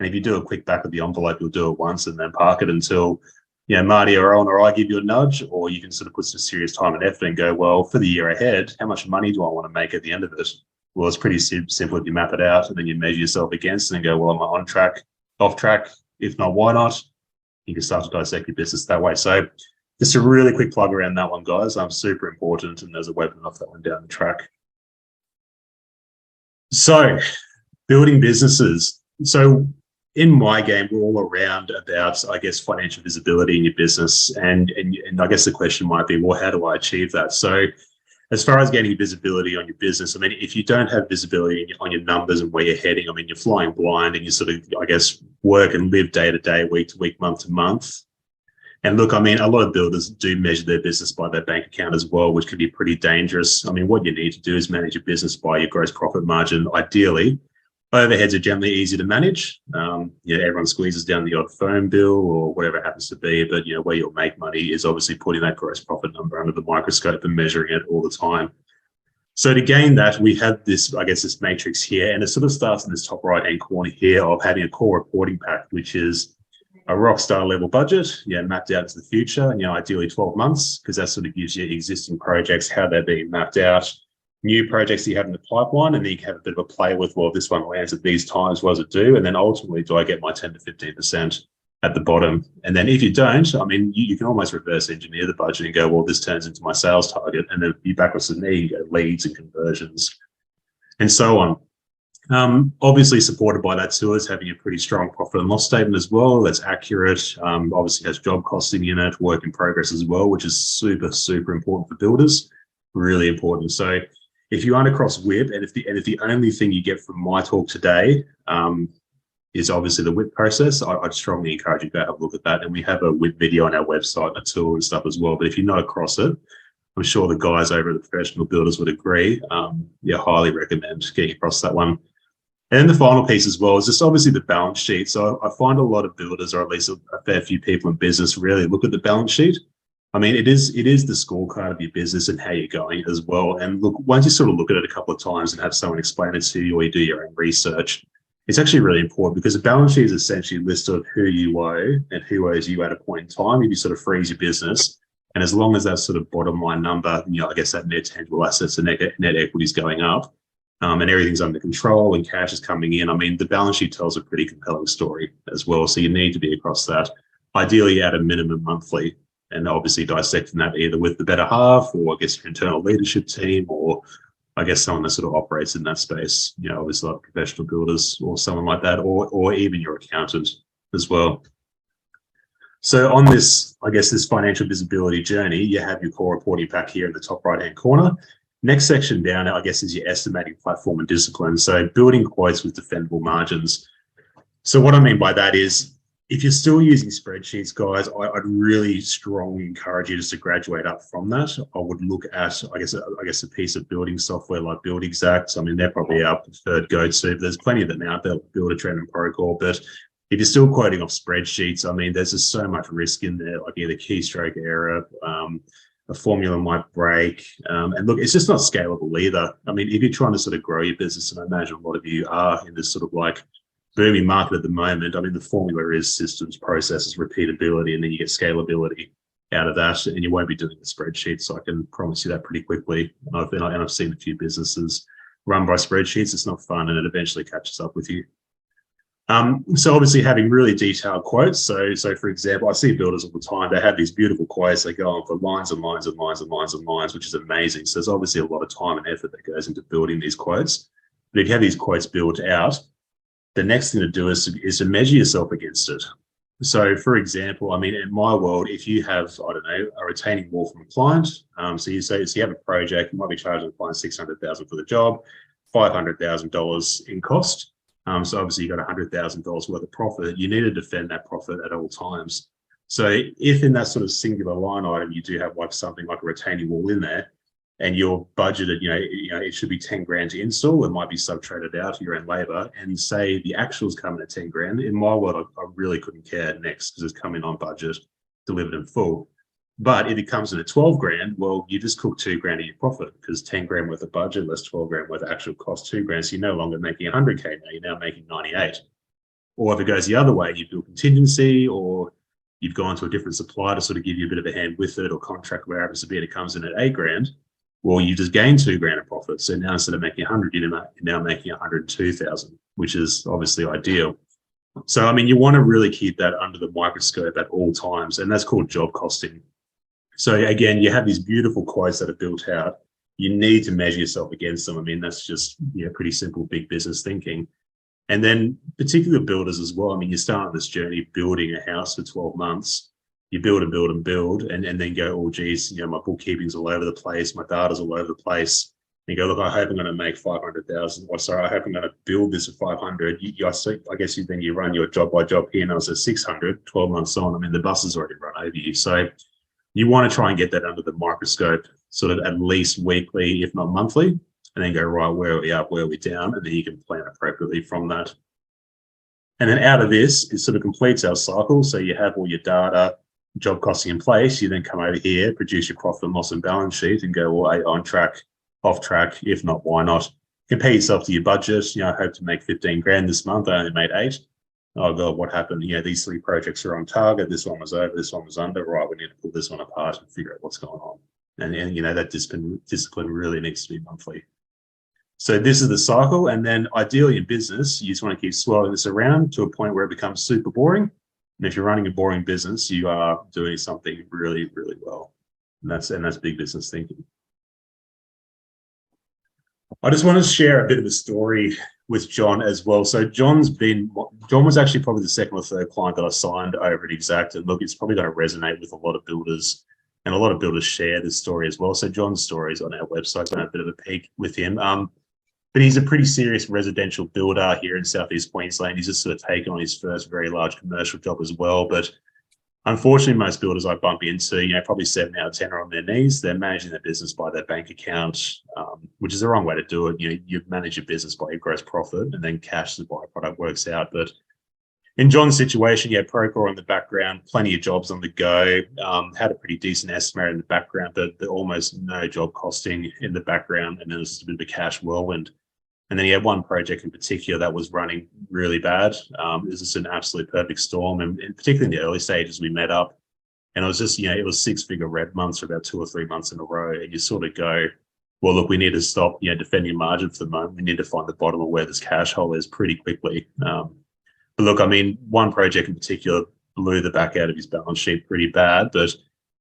Speaker 2: And if you do a quick back of the envelope, you'll do it once and then park it until, Marty or Owen or I give you a nudge, or you can sort of put some serious time and effort and go, well, for the year ahead, how much money do I want to make at the end of it? Well, it's pretty simple if you map it out and then you measure yourself against and then go, well, am I on track, off track? If not, why not? You can start to dissect your business that way. So just a really quick plug around that one, guys. Super important, and there's a webinar off that one down the track. So building businesses. So in my game, we're all around about, I guess, financial visibility in your business. And I guess the question might be, well, how do I achieve that? So as far as getting visibility on your business, I mean, if you don't have visibility on your numbers and where you're heading, I mean, you're flying blind and you sort of, I guess, work and live day to day, week to week, month to month. And look, I mean, a lot of builders do measure their business by their bank account as well, which can be pretty dangerous. I mean, what you need to do is manage your business by your gross profit margin, ideally. Overheads are generally easy to manage. Everyone squeezes down the odd phone bill or whatever it happens to be, but where you'll make money is obviously putting that gross profit number under the microscope and measuring it all the time. So to gain that, we have this, I guess, this matrix here, and it sort of starts in this top right-hand corner here of having a core reporting pack, which is a rockstar level budget, mapped out into the future, ideally 12 months, because that sort of gives you existing projects, how they're being mapped out, new projects that you have in the pipeline, and then you can have a bit of a play with, well, this one lands at these times, what does it do? And then ultimately, do I get my 10 to 15% at the bottom? And then if you don't, I mean, you can almost reverse engineer the budget and go, well, this turns into my sales target. And then you backwards to me, you go leads and conversions and so on. Obviously supported by that too is having a pretty strong profit and loss statement as well. That's accurate. Obviously has job costing in it, work in progress as well, which is super important for builders. Really important. So if you aren't across WIP, and if the only thing you get from my talk today is obviously the WIP process, I'd strongly encourage you to have a look at that. And we have a WIP video on our website, a tool and stuff as well. But if you're not across it, I'm sure the guys over at the Professional Builders would agree. Highly recommend getting across that one. And then the final piece as well is just obviously the balance sheet. So I find a lot of builders, or at least a fair few people in business, really look at the balance sheet. I mean, it is the scorecard of your business and how you're going as well. And look, once you sort of look at it a couple of times and have someone explain it to you, or you do your own research, it's actually really important, because the balance sheet is essentially a list of who you owe and who owes you at a point in time. If you sort of freeze your business, and as long as that sort of bottom line number, I guess that net tangible assets and net equity is going up, and everything's under control and cash is coming in, I mean, the balance sheet tells a pretty compelling story as well. So you need to be across that, ideally at a minimum monthly, and obviously dissecting that either with the better half, or I guess your internal leadership team, or I guess someone that sort of operates in that space, obviously like Professional Builders or someone like that, or even your accountant as well. So on this, I guess, this financial visibility journey, you have your core reporting pack here in the top right-hand corner. Next section down, I guess, is your estimating platform and discipline. So building quotes with defendable margins. So what I mean by that is, if you're still using spreadsheets, guys, I'd really strongly encourage you just to graduate up from that. I would look at, I guess, a piece of building software like Xact. I mean, they're probably our preferred go-to. There's plenty of them out there, like Builder, Trend, and Procore. But If you're still quoting off spreadsheets, I mean, there's just so much risk in there, like either keystroke error, a formula might break. And look, it's just not scalable either. I mean, if you're trying to sort of grow your business, and I imagine a lot of you are in this sort of like booming market at the moment, I mean, the formula is systems, processes, repeatability, and then you get scalability out of that, and you won't be doing the spreadsheets. So I can promise you that pretty quickly. And I've seen a few businesses run by spreadsheets. It's not fun, and it eventually catches up with you. So obviously having really detailed quotes. So for example, I see builders all the time, they have these beautiful quotes, they go on for lines and lines and lines and lines and lines, which is amazing. So there's obviously a lot of time and effort that goes into building these quotes. But if you have these quotes built out, the next thing to do is to measure yourself against it. So for example, I mean, in my world, if you have, I don't know, a retaining wall from a client, so you have a project, you might be charging the client $600,000 for the job, $500,000 in cost. So obviously you got $100,000 worth of profit. You need to defend that profit at all times. So if in that sort of singular line item you do have like something like a retaining wall in there, and you're budgeted, it should be 10 grand to install. It might be sub-traded out to your own labor, and say the actuals come in at 10 grand. In my world, I really couldn't care next because it's coming on budget, delivered in full. But if it comes in at 12 grand, well, you just cook 2 grand of your profit because 10 grand worth of budget less 12 grand worth of actual cost, 2 grand. So you're no longer making 100K now, you're now making 98. Or if it goes the other way, you build contingency, or you've gone to a different supplier to sort of give you a bit of a hand with it, or contract where it happens to be, and it comes in at 8 grand. Well, you just gain 2 grand of profit. So now instead of making 100, you're now making 102,000, which is obviously ideal. So, I mean, you want to really keep that under the microscope at all times, and that's called job costing. So again, you have these beautiful quotes that are built out. You need to measure yourself against them. I mean, that's just pretty simple big business thinking. And then particular builders as well. I mean, you start on this journey building a house for 12 months. You build and build and build, and then go, oh, geez, my bookkeeping's all over the place. My data's all over the place. And you go, look, I hope I'm going to make 500,000. Or sorry, I hope I'm going to build this at 500. I guess then you run your job by job P&Ls at 600, 12 months on. I mean, the bus has already run over you. So you want to try and get that under the microscope, sort of at least weekly, if not monthly, and then go, right, where are we up, where are we down? And then you can plan appropriately from that. And then out of this, it sort of completes our cycle. So you have all your data, job costing in place. You then come over here, produce your profit and loss and balance sheet, and go, well, on track, off track. If not, why not? Compare yourself to your budget. I hope to make 15 grand this month. I only made 8. Oh God, what happened? These 3 projects are on target. This one was over, this one was under. Right, we need to pull this one apart and figure out what's going on. And that discipline really needs to be monthly. So this is the cycle. And then ideally in business, you just want to keep swirling this around to a point where it becomes super boring. And if you're running a boring business, you are doing something really, really well. And that's big business thinking. I just want to share a bit of a story with John as well. So John was actually probably the second or third client that I signed over at Xact. And look, it's probably going to resonate with a lot of builders, and a lot of builders share this story as well. So John's story is on our website. So I have a bit of a peek with him. But he's a pretty serious residential builder here in Southeast Queensland. He's just sort of taken on his first very large commercial job as well. But unfortunately, most builders I bump into, probably 7 out of 10 are on their knees. They're managing their business by their bank account, which is the wrong way to do it. You manage your business by your gross profit, and then cash as a byproduct works out. But in John's situation, Procore in the background, plenty of jobs on the go, had a pretty decent estimator in the background, but almost no job costing in the background. And then there's just a bit of a cash whirlwind. And then he had one project in particular that was running really bad. It was just an absolute perfect storm. And particularly in the early stages, we met up, and it was just, it was 6-figure red months for about 2 or 3 months in a row. And you sort of go, well, look, we need to stop, defending margin for the moment. We need to find the bottom of where this cash hole is pretty quickly. But look, I mean, one project in particular blew the back out of his balance sheet pretty bad, but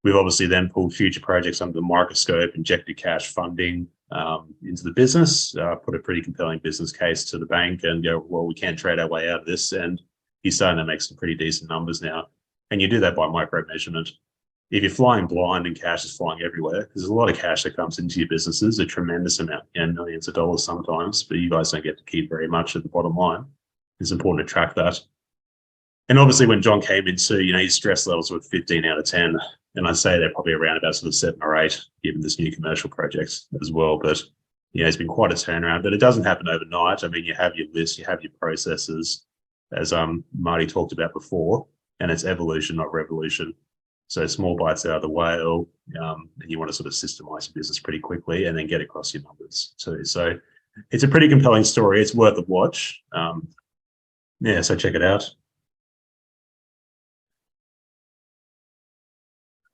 Speaker 2: we've obviously then pulled future projects under the microscope, injected cash funding into the business, put a pretty compelling business case to the bank, and go, well, we can't trade our way out of this. And he's starting to make some pretty decent numbers now. And you do that by micro measurement. If you're flying blind and cash is flying everywhere, because there's a lot of cash that comes into your businesses, a tremendous amount, millions of dollars sometimes, but you guys don't get to keep very much at the bottom line. It's important to track that. And obviously when John came into, his stress levels were 15 out of 10. And I'd say they're probably around about sort of 7 or 8, given this new commercial project as well. But, it's been quite a turnaround, but it doesn't happen overnight. I mean, you have your list, you have your processes, as Marty talked about before, and it's evolution, not revolution. So small bites out of the whale, and you want to sort of systemize your business pretty quickly and then get across your numbers too. So it's a pretty compelling story. It's worth a watch. Yeah, so check it out.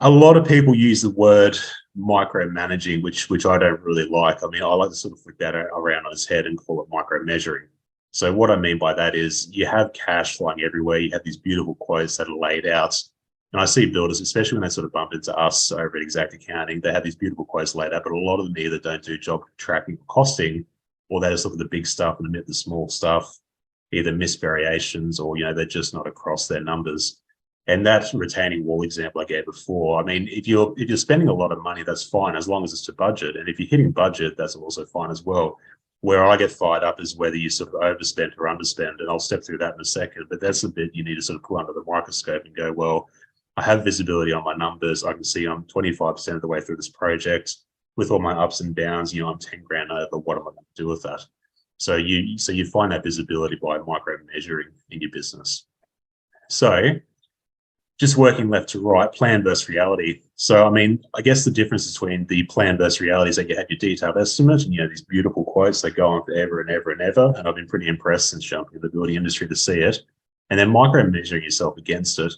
Speaker 2: A lot of people use the word micromanaging, which I don't really like. I mean, I like to sort of flip that around on its head and call it micromeasuring. So what I mean by that is you have cash flying everywhere. You have these beautiful quotes that are laid out. And I see builders, especially when they sort of bump into us over at Xact Accounting, they have these beautiful quotes laid out, but a lot of them either don't do job tracking or costing, or they just look at the big stuff and omit the small stuff, either miss variations or, they're just not across their numbers. And that retaining wall example I gave before, I mean, if you're spending a lot of money, that's fine, as long as it's to budget. And if you're hitting budget, that's also fine as well. Where I get fired up is whether you sort of overspend or underspend, and I'll step through that in a second, but that's the bit you need to sort of pull under the microscope and go, well, I have visibility on my numbers. I can see I'm 25% of the way through this project. With all my ups and downs, I'm 10 grand over. What am I going to do with that? So you find that visibility by micro measuring in your business. So just working left to right, plan versus reality. So, I mean, I guess the difference between the plan versus reality is that you have your detailed estimate and these beautiful quotes that go on forever and ever and ever. And I've been pretty impressed since jumping in the building industry to see it. And then micro measuring yourself against it.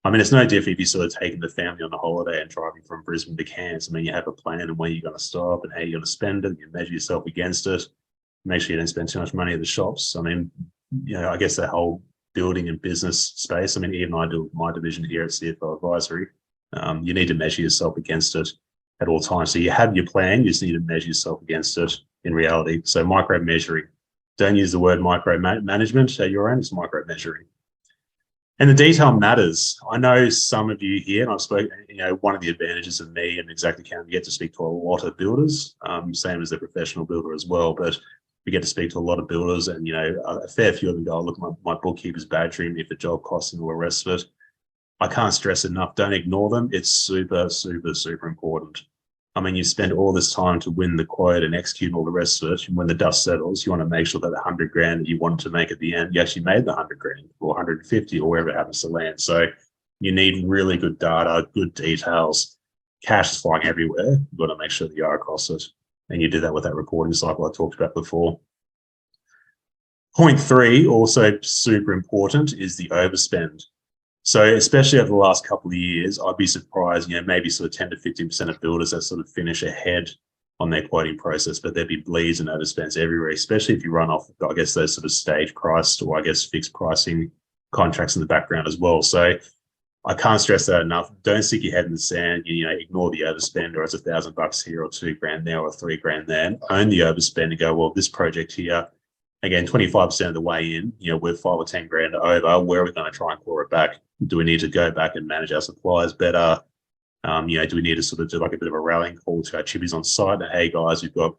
Speaker 2: I mean, it's no different if you're sort of taking the family on a holiday and driving from Brisbane to Cairns. I mean, you have a plan and where you're going to stop and how you're going to spend it. And you measure yourself against it. Make sure you don't spend too much money at the shops. I mean, I guess that whole building and business space. I mean, even I do my division here at CFO Advisory. You need to measure yourself against it at all times. So you have your plan, you just need to measure yourself against it in reality. So micro measuring. Don't use the word micro management at your end, it's micro measuring. And the detail matters. I know some of you here, and I've spoken, one of the advantages of me and Xact Accounting, you get to speak to a lot of builders, same as the professional builder as well, but we get to speak to a lot of builders, and a fair few of them go, look, my bookkeeper's badgering me for job costs and all the rest of it. I can't stress enough, don't ignore them. It's super, super, super important. I mean, you spend all this time to win the quote and execute all the rest of it. And when the dust settles, you want to make sure that the 100 grand that you wanted to make at the end, you actually made the 100 grand or 150 or wherever it happens to land. So you need really good data, good details. Cash is flying everywhere. You've got to make sure that you are across it. And you do that with that reporting cycle I talked about before. Point 3, also super important, is the overspend. So especially over the last couple of years, I'd be surprised, maybe sort of 10 to 15% of builders that sort of finish ahead on their quoting process, but there'd be bleeds and overspends everywhere, especially if you run off, I guess, those sort of stage priced or I guess fixed pricing contracts in the background as well. So I can't stress that enough. Don't stick your head in the sand, ignore the overspend, or it's $1,000 here or $2 grand there or $3 grand there. Own the overspend and go, well, this project here, again, 25% of the way in, we're 5 or 10 grand over. Where are we going to try and claw it back? Do we need to go back and manage our suppliers better? Do we need to sort of do like a bit of a rallying call to our chippies on site? And, hey guys, we've got,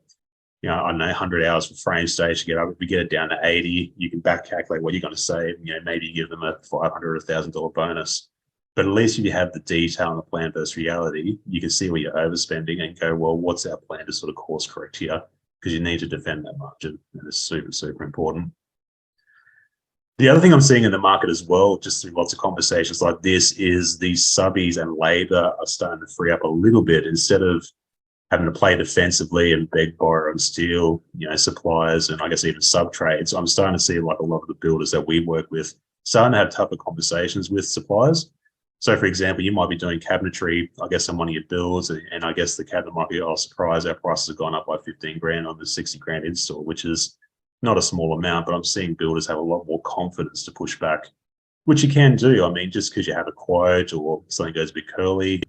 Speaker 2: I don't know, 100 hours for frame stage to get up. If we get it down to 80, you can back calculate what you're going to save. Maybe give them a $500 or $1,000 bonus. But at least if you have the detail and the plan versus reality, you can see where you're overspending and go, well, what's our plan to sort of course correct here? Because you need to defend that margin, and it's super, super important. The other thing I'm seeing in the market as well, just through lots of conversations like this, is these subbies and labor are starting to free up a little bit. Instead of having to play defensively and beg, borrow and steal, suppliers and I guess even sub trades, I'm starting to see like a lot of the builders that we work with starting to have tougher conversations with suppliers. So for example, you might be doing cabinetry, I guess, on one of your builds, and I guess the cabinet might be, oh, surprise, our prices have gone up by 15 grand on the 60 grand install, which is not a small amount, but I'm seeing builders have a lot more confidence to push back, which you can do. I mean, just because you have a quote or something goes a bit curly,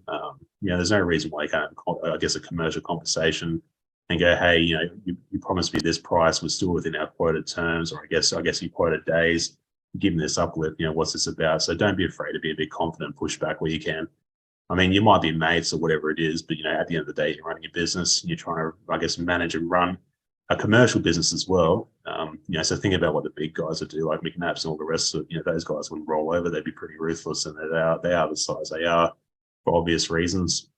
Speaker 2: there's no reason why you can't have, I guess, a commercial conversation and go, hey, you promised me this price, we're still within our quoted terms, or I guess you quoted days. Given this uplift, what's this about? So don't be afraid to be a bit confident, push back where you can. I mean, you might be mates or whatever it is, but at the end of the day, you're running a business and you're trying to, I guess, manage and run a commercial business as well. So think about what the big guys would do, like McNabb's and all the rest of it. Those guys wouldn't roll over. They'd be pretty ruthless, and they are the size they are for obvious reasons.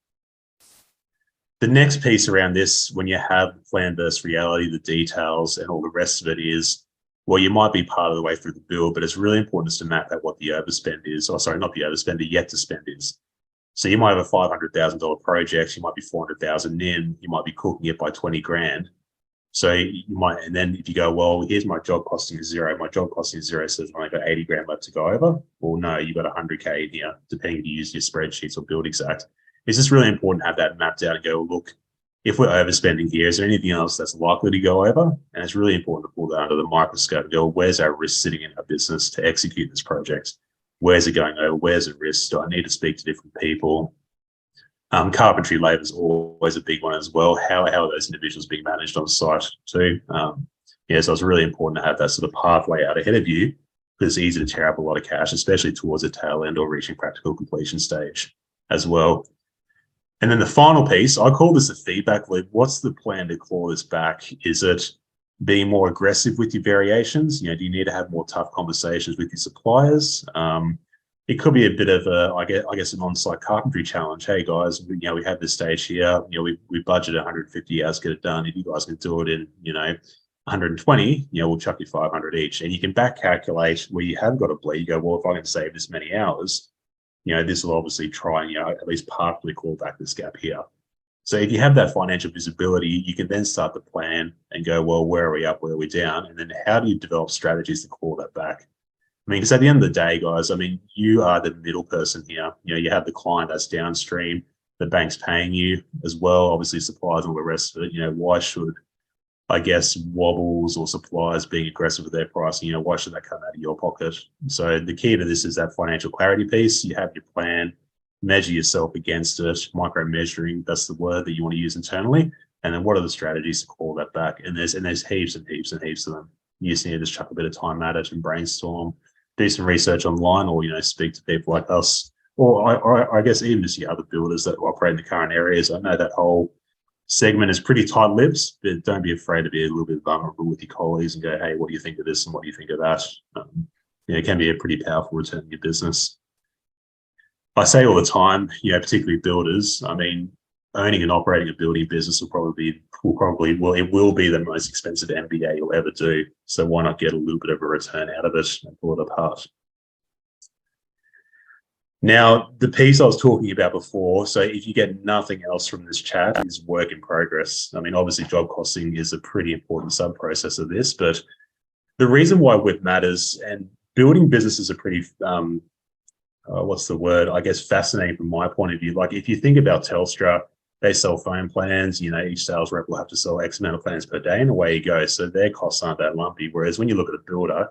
Speaker 2: The next piece around this, when you have plan versus reality, the details and all the rest of it, is well, you might be part of the way through the build, but it's really important just to map out what the overspend is. Or sorry, not the overspend, the yet to spend is. So you might have a $500,000 project, you might be 400,000 in, you might be cooking it by 20 grand. So you might, and then if you go, well, here's my job costing is zero, my job costing is zero, so there's only got 80 grand left to go over. Well, no, you've got 100K in here, depending if you use your spreadsheets or build Xact. It's just really important to have that mapped out and go, look, if we're overspending here, is there anything else that's likely to go over? And it's really important to pull that under the microscope and go, where's our risk sitting in our business to execute this project? Where's it going over? Where's the risk? Do I need to speak to different people? Carpentry labor is always a big one as well. How are those individuals being managed on site too? Yeah, so it's really important to have that sort of pathway out ahead of you, because it's easy to tear up a lot of cash, especially towards the tail end or reaching practical completion stage as well. And then the final piece, I call this a feedback loop. What's the plan to claw this back? Is it being more aggressive with your variations? You know, do you need to have more tough conversations with your suppliers? It could be a bit of a, I guess, an on-site carpentry challenge. Hey guys, we have this stage here. We budget 150 hours, get it done. If you guys can do it in, 120, we'll chuck you 500 each. And you can back calculate where you have got a bleed. You go, well, if I can save this many hours, this will obviously try and, at least partly claw back this gap here. So if you have that financial visibility, you can then start to plan and go, well, where are we up, where are we down? And then how do you develop strategies to claw that back? I mean, because at the end of the day, guys, I mean, you are the middle person here. You have the client that's downstream, the bank's paying you as well, obviously suppliers and all the rest of it. Why should, I guess, wobbles or suppliers being aggressive with their pricing, why should that come out of your pocket? So the key to this is that financial clarity piece. You have your plan, measure yourself against it, micro measuring, that's the word that you want to use internally. And then what are the strategies to call that back? And there's heaps and heaps and heaps of them. You just need to just chuck a bit of time at it and brainstorm, do some research online, or speak to people like us, or I guess even just the other builders that operate in the current areas. I know that whole segment is pretty tight-lipped, but don't be afraid to be a little bit vulnerable with your colleagues and go, hey, what do you think of this and what do you think of that? It can be a pretty powerful return in your business. I say all the time, particularly builders, I mean, owning and operating a building business will be the most expensive MBA you'll ever do. So why not get a little bit of a return out of it and pull it apart? Now, the piece I was talking about before, so if you get nothing else from this chat, is work in progress. I mean, obviously job costing is a pretty important sub-process of this, but the reason why WIP matters, and building businesses are pretty, what's the word? I guess fascinating from my point of view. Like if you think about Telstra, they sell phone plans, each sales rep will have to sell X amount of plans per day and away you go. So their costs aren't that lumpy. Whereas when you look at a builder,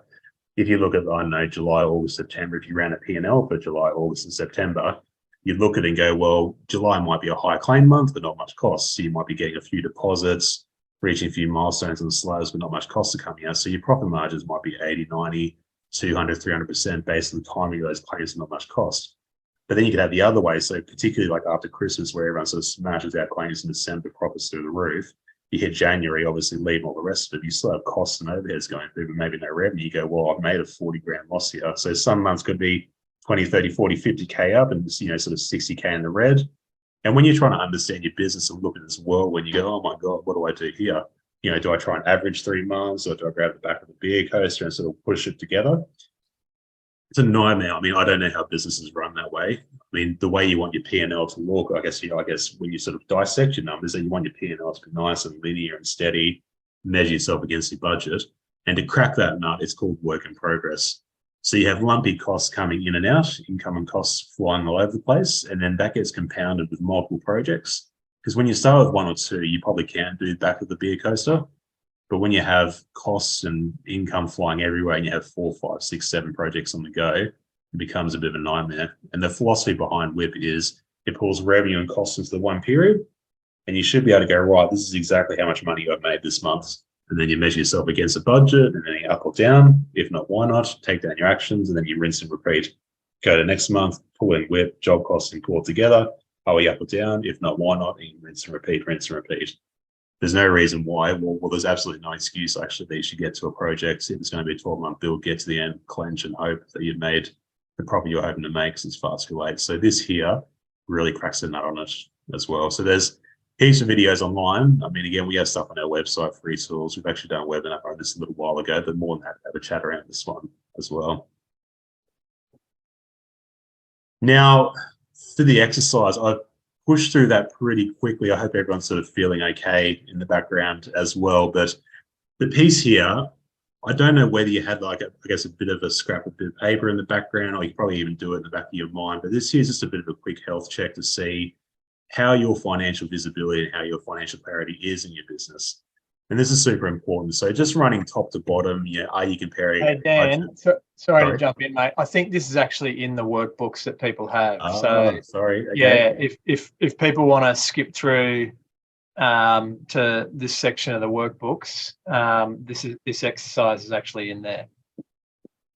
Speaker 2: if you look at, I don't know, July, August, September, if you ran a P&L for July, August and September, you look at it and go, well, July might be a high claim month, but not much cost. So you might be getting a few deposits, reaching a few milestones on the slabs, but not much cost are coming out. So your profit margins might be 80, 90, 200, 300% based on the timing of those claims and not much cost. But then you could have the other way. So particularly like after Christmas, where everyone sort of smashes out claims in December, profits through the roof, you hit January, obviously leave all the rest of it. You still have costs and overheads going through, but maybe no revenue. You go, well, I've made a 40 grand loss here. So some months could be 20, 30, 40, 50K up and, sort of 60K in the red. And when you're trying to understand your business and look at this world, when you go, oh my God, what do I do here? Do I try and average 3 months, or do I grab the back of the beer coaster and sort of push it together? It's a nightmare. I mean, I don't know how businesses run that way. I mean, the way you want your P&L to look, I guess when you sort of dissect your numbers, then you want your P&L to be nice and linear and steady, measure yourself against your budget. And to crack that nut, it's called work in progress. So you have lumpy costs coming in and out, income and costs flying all over the place. And then that gets compounded with multiple projects. Because when you start with 1 or 2, you probably can't do back of the beer coaster. But when you have costs and income flying everywhere and you have 4, 5, 6, 7 projects on the go, it becomes a bit of a nightmare. And the philosophy behind WIP is it pulls revenue and costs into the one period, and you should be able to go, right, this is exactly how much money I've made this month. And then you measure yourself against a budget, and then you up or down. If not, why not? Take down your actions, and then you rinse and repeat. Go to next month, pull in WIP, job costs and pull together. Are we up or down? If not, why not? And you rinse and repeat, rinse and repeat. There's no reason why. Well, there's absolutely no excuse actually that you should get to a project. If it's going to be a 12-month build, get to the end, clench and hope that you've made the profit you're hoping to make, because it's far too late. So this here really cracks the nut on it as well. So there's Heaps of videos online. I mean, again, we have stuff on our website, free tools. We've actually done a webinar on this a little while ago, but more than that, have a chat around this one as well. Now, for the exercise, I've pushed through that pretty quickly. I hope everyone's sort of feeling okay in the background as well. But the piece here, I don't know whether you had like, I guess, a bit of a scrap of bit of paper in the background, or you probably even do it in the back of your mind. But this here is just a bit of a quick health check to see how your financial visibility and how your financial clarity is in your business. And this is super important. So just running top to bottom, are you comparing?
Speaker 6: Hey, Dan, sorry to jump in, mate. I think this is actually in the workbooks that people have.
Speaker 2: Sorry. Okay.
Speaker 6: Yeah, if people want to skip through to this section of the workbooks, this exercise is actually in there.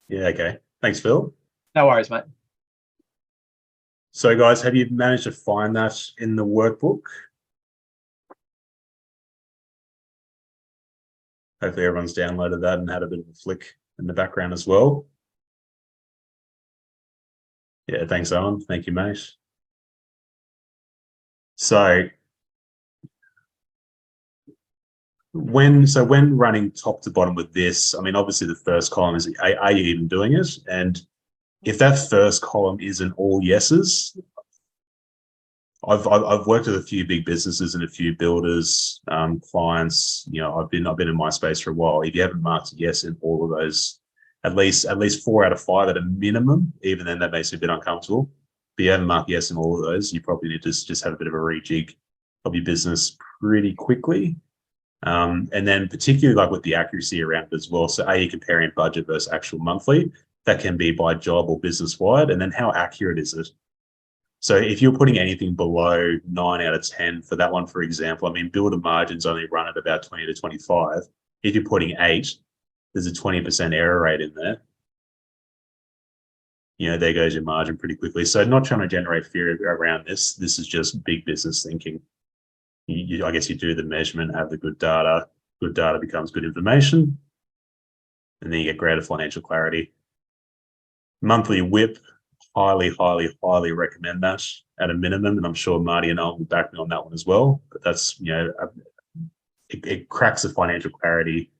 Speaker 2: Yeah, okay. Thanks, Phil.
Speaker 6: No worries, mate.
Speaker 2: So guys, have you managed to find that in the workbook? Hopefully everyone's downloaded that and had a bit of a flick in the background as well. Yeah, thanks, Owen. Thank you, mate. So when running top to bottom with this, I mean, obviously the first column is, are you even doing it? And if that first column isn't all yeses, I've worked with a few big businesses and a few builders, clients. I've been in my space for a while. If you haven't marked yes in all of those, at least 4 out of 5 at a minimum, even then that makes me a bit uncomfortable. But you haven't marked yes in all of those, you probably need to just have a bit of a rejig of your business pretty quickly. And then particularly like with the accuracy around it as well. So are you comparing budget versus actual monthly? That can be by job or business wide. And then how accurate is it? So if you're putting anything below 9 out of 10 for that one, for example, I mean, builder margins only run at about 20 to 25. If you're putting 8, there's a 20% error rate in there. There goes your margin pretty quickly. So not trying to generate fear around this. This is just big business thinking. I guess you do the measurement, have the good data. Good data becomes good information. And then you get greater financial clarity. Monthly WIP, highly, highly, highly recommend that at a minimum. And I'm sure Marty and I will back me on that one as well. But that's, it cracks the financial clarity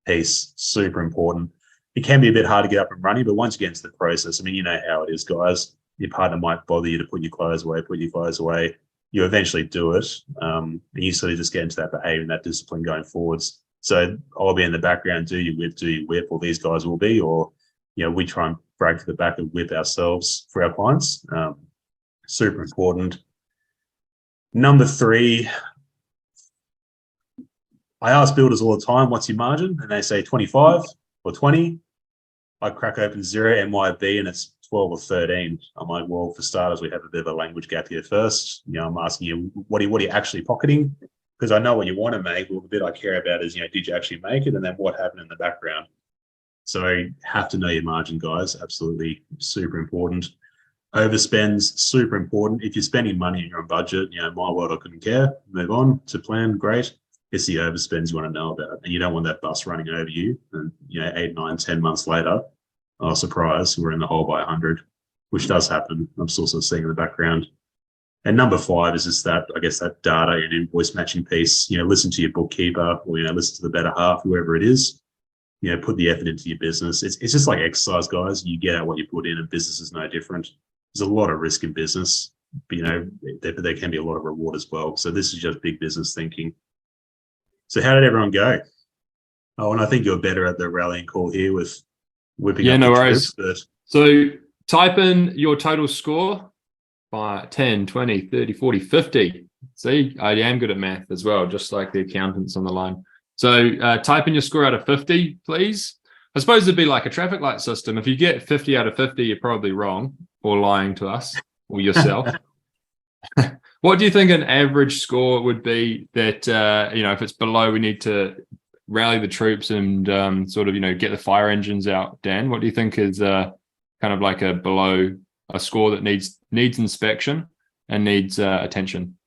Speaker 2: piece, super important. It can be a bit hard to get up and running, but once you get into the process, I mean, you know how it is, guys. Your partner might bother you to put your clothes away. You eventually do it. And you sort of just get into that behavior and that discipline going forwards. So I'll be in the background, do your WIP, or these guys will be, or, we try and brag to the back of WIP ourselves for our clients. Super important. Number 3, I ask builders all the time, what's your margin? And they say 25 or 20. I crack open 0 MYB and it's 12 or 13. I'm like, well, for starters, we have a bit of a language gap here first. I'm asking you, what are you actually pocketing? Because I know what you want to make. Well, the bit I care about is, did you actually make it? And then what happened in the background? So you have to know your margin, guys. Absolutely super important. Overspends, super important. If you're spending money and you're on budget, my world, I couldn't care. Move on to plan, great. It's the overspends you want to know about. And you don't want that bus running over you. And, 8, 9, 10 months later, oh, surprise, we're in the hole by 100, which does happen. I'm still sort of seeing in the background. And number 5 is just that, I guess, that data and invoice matching piece. Listen to your bookkeeper, or, listen to the better half, whoever it is. Put the effort into your business. It's just like exercise, guys. You get out what you put in, and business is no different. There's a lot of risk in business, but, there can be a lot of reward as well. So this is just big business thinking. So how did everyone go? Oh, and I think you're better at the rallying call here with whipping up.
Speaker 3: No
Speaker 2: the
Speaker 3: worries.
Speaker 2: troops,
Speaker 3: So type in your total score by 10, 20, 30, 40, 50. See, I am good at math as well, just like the accountants on the line. So type in your score out of 50, please. I suppose it'd be like a traffic light system. If you get 50 out of 50, you're probably wrong or lying to us or yourself. What do you think an average score would be that, if it's below, we need to rally the troops and sort of, get the fire engines out, Dan? What do you think is kind of like a below a score that needs inspection and needs attention?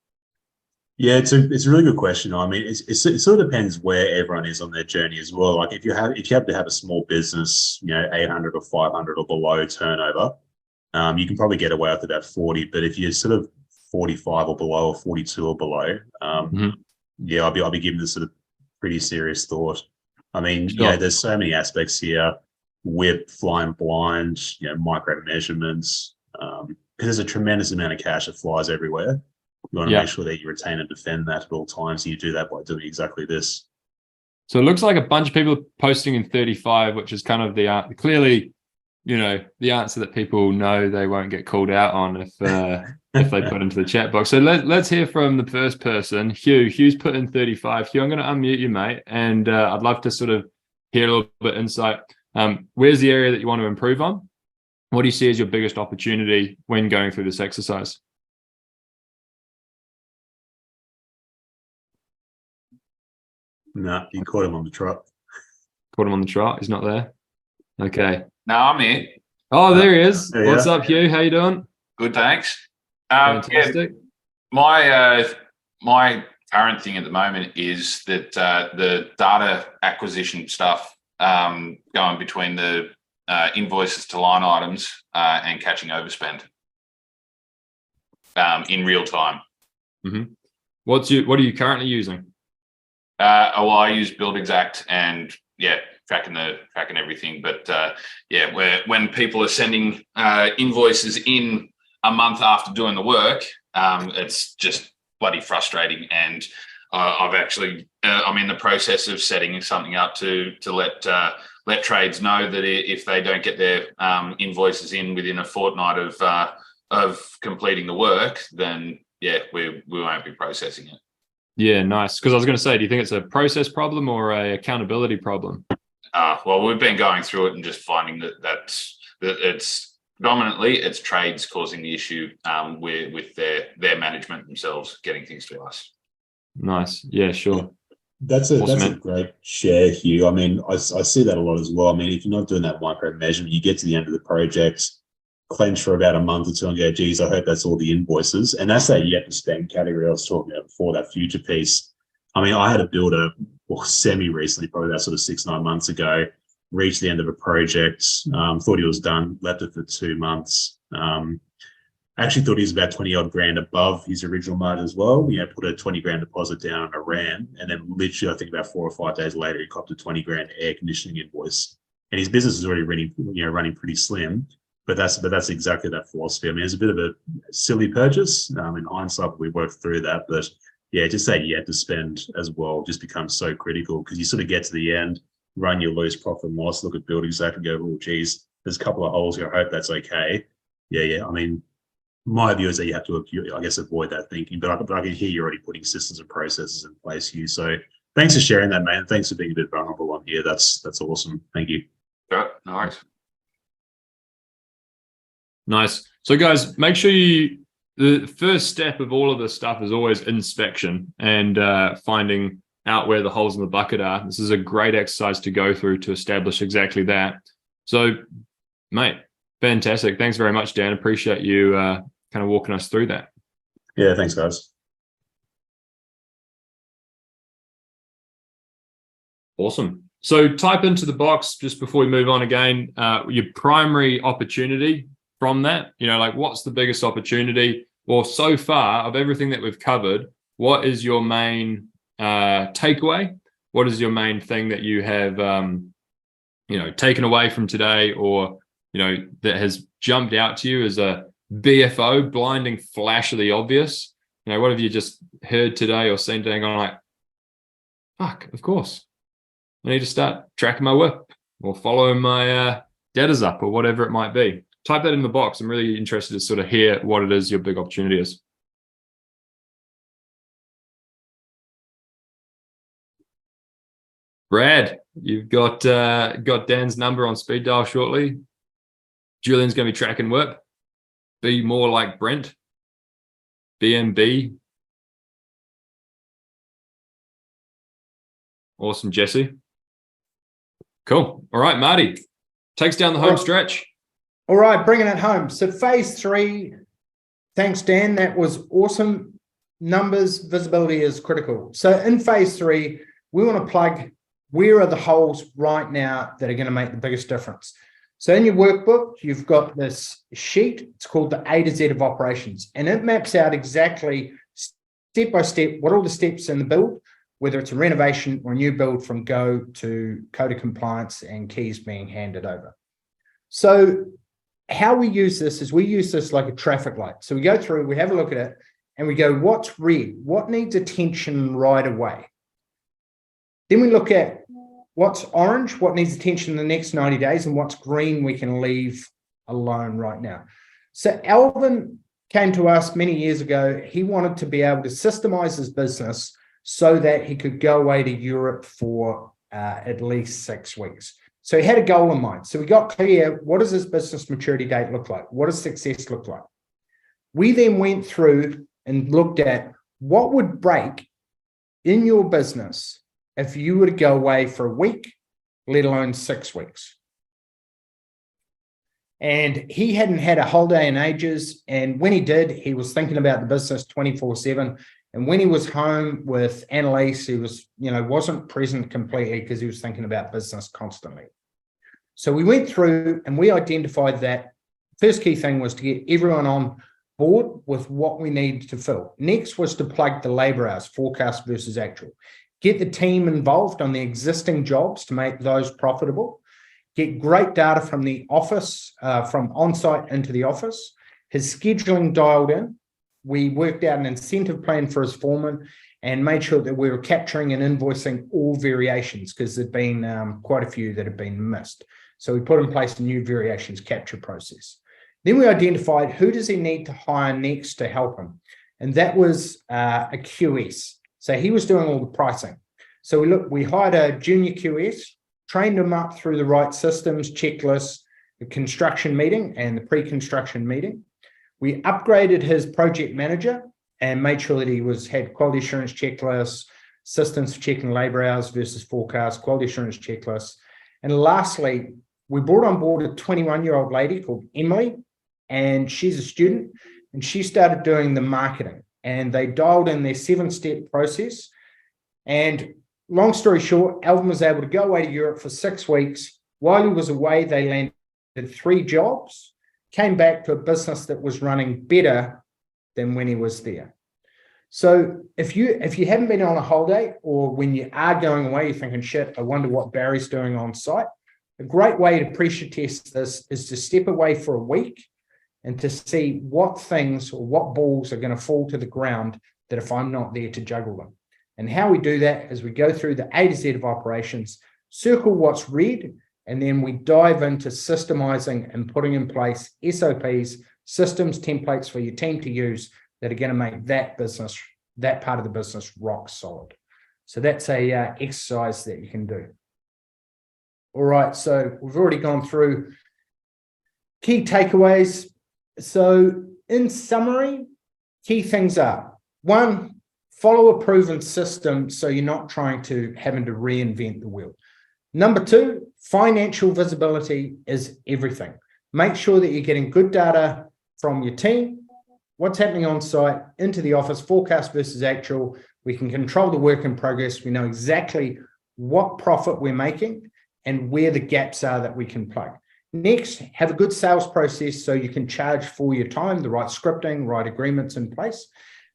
Speaker 2: Yeah, it's a really good question. I mean, it sort of depends where everyone is on their journey as well. Like if you have to have a small business, 800 or 500 or below turnover, you can probably get away with about 40. But if you're sort of 45 or below, or 42 or below,
Speaker 3: Mhm.
Speaker 2: yeah, I'll be giving this sort of pretty serious thought. I mean,
Speaker 3: Sure.
Speaker 2: there's so many aspects here: WIP, flying blind, micro measurements. Because there's a tremendous amount of cash that flies everywhere. You want to
Speaker 3: Yeah.
Speaker 2: make sure that you retain and defend that at all times. And you do that by doing exactly this.
Speaker 3: So it looks like a bunch of people posting in 35, which is kind of the clearly, the answer that people know they won't get called out on if they put into the chat box. So let's hear from the first person, Hugh. Hugh's put in 35. Hugh, I'm going to unmute you, mate, and I'd love to sort of hear a little bit insight. Where's the area that you want to improve on? What do you see as your biggest opportunity when going through this exercise?
Speaker 2: No, you caught him on the trot.
Speaker 3: Caught him on the trot. He's not there. Okay.
Speaker 7: No, I'm here.
Speaker 3: Oh, there he is.
Speaker 2: Yeah.
Speaker 3: What's up, Hugh? How you doing?
Speaker 7: Good, thanks.
Speaker 3: Fantastic.
Speaker 7: My current thing at the moment is that the data acquisition stuff going between the invoices to line items and catching overspend in real time.
Speaker 3: Mm-hmm. What are you currently using?
Speaker 7: I use Xact and tracking everything. But when people are sending invoices in a month after doing the work, it's just bloody frustrating. And I'm in the process of setting something up to let trades know that if they don't get their invoices in within a fortnight of completing the work, then we won't be processing it. Yeah,
Speaker 3: nice. Because I was going to say, do you think it's a process problem or a accountability problem?
Speaker 7: Well, we've been going through it and just finding that it's predominantly it's trades causing the issue with their management themselves getting things to us.
Speaker 3: Nice. Yeah, sure.
Speaker 2: That's a great share, Hugh. I mean, I see that a lot as well. I mean, if you're not doing that micro measurement, you get to the end of the project, clench for about a month or two and go, geez, I hope that's all the invoices. And that's that yet to spend category I was talking about before, that future piece. I mean, I had a builder semi-recently, probably about sort of 6-9 months ago, reached the end of a project, thought he was done, left it for 2 months. Actually thought he was about 20 odd grand above his original margin as well. Put a 20 grand deposit down and ran. And then literally, I think about 4 or 5 days later, he copped a 20 grand air conditioning invoice. And his business is already running pretty slim. But that's exactly that philosophy. I mean, it's a bit of a silly purchase. In hindsight, we worked through that. But just say you had to spend as well just becomes so critical because you sort of get to the end, run your loose profit and loss, look at Xact and go, oh, geez, there's a couple of holes here. I hope that's okay. I mean, my view is that you have to, I guess, avoid that thinking. But I can hear you're already putting systems and processes in place, Hugh. So thanks for sharing that, man. Thanks for being a bit vulnerable on here. That's awesome. Thank you.
Speaker 7: Sure, no worries.
Speaker 3: Nice. So guys, make sure the first step of all of this stuff is always inspection and finding out where the holes in the bucket are. This is a great exercise to go through to establish exactly that. So, mate, fantastic. Thanks very much, Dan. Appreciate you kind of walking us through that.
Speaker 2: Yeah, thanks, guys.
Speaker 3: Awesome. So type into the box just before we move on again, your primary opportunity from that, what's the biggest opportunity? Or so far of everything that we've covered, what is your main takeaway? What is your main thing that you have, taken away from today or, that has jumped out to you as a BFO, blinding flash of the obvious? What have you just heard today or seen today and gone like, fuck, of course. I need to start tracking my WIP or following my debtors up or whatever it might be. Type that in the box. I'm really interested to sort of hear what it is your big opportunity is. Brad, you've got Dan's number on speed dial shortly. Julian's going to be tracking WIP. Be more like Brent. BNB. Awesome, Jesse. Cool. All right, Marty. Takes down the home stretch.
Speaker 1: All right, bringing it home. So phase 3, thanks, Dan. That was awesome. Numbers, visibility is critical. So in phase 3, we want to plug where are the holes right now that are going to make the biggest difference. So in your workbook, you've got this sheet. It's called the A to Z of operations, and it maps out exactly step by step what all the steps in the build, whether it's a renovation or a new build, from go to code of compliance and keys being handed over. So how we use this is we use this like a traffic light. So we go through, we have a look at it, and we go, what's red? What needs attention right away? Then we look at what's orange, what needs attention in the next 90 days, and what's green we can leave alone right now. So Alvin came to us many years ago. He wanted to be able to systemize his business so that he could go away to Europe for at least 6 weeks. So he had a goal in mind. So we got clear, what does his business maturity date look like? What does success look like? We then went through and looked at what would break in your business if you were to go away for a week, let alone 6 weeks. And he hadn't had a holiday in ages. And when he did, he was thinking about the business 24/7. And when he was home with Annalise, he was, wasn't present completely because he was thinking about business constantly. So we went through and we identified that first key thing was to get everyone on board with what we needed to fill. Next was to plug the labor hours, forecast versus actual. Get the team involved on the existing jobs to make those profitable. Get great data from the office, from on-site into the office. His scheduling dialed in. We worked out an incentive plan for his foreman and made sure that we were capturing and invoicing all variations, because there'd been quite a few that had been missed. So we put in place a new variations capture process. Then we identified who does he need to hire next to help him. And that was a QS. So he was doing all the pricing. So we hired a junior QS, trained him up through the right systems, checklists, the construction meeting and the pre-construction meeting. We upgraded his project manager and made sure that he had quality assurance checklists, systems for checking labor hours versus forecast, quality assurance checklists. And lastly, we brought on board a 21-year-old lady called Emily, and she's a student, and she started doing the marketing, and they dialed in their 7-step process. And long story short, Alvin was able to go away to Europe for 6 weeks. While he was away, they landed 3 jobs, came back to a business that was running better than when he was there. So if you haven't been on a holiday, or when you are going away, you're thinking, shit, I wonder what Barry's doing on site. A great way to pressure test this is to step away for a week and to see what things or what balls are going to fall to the ground that if I'm not there to juggle them. And how we do that is we go through the A to Z of operations, circle what's red, and then we dive into systemizing and putting in place SOPs, systems, templates for your team to use that are going to make that part of the business rock solid. So that's a exercise that you can do. All right, so we've already gone through key takeaways. So in summary, key things are: 1, follow a proven system so you're not having to reinvent the wheel. Number 2, financial visibility is everything. Make sure that you're getting good data from your team, what's happening on site, into the office, forecast versus actual. We can control the work in progress. We know exactly what profit we're making and where the gaps are that we can plug. Next, have a good sales process so you can charge for your time, the right scripting, right agreements in place.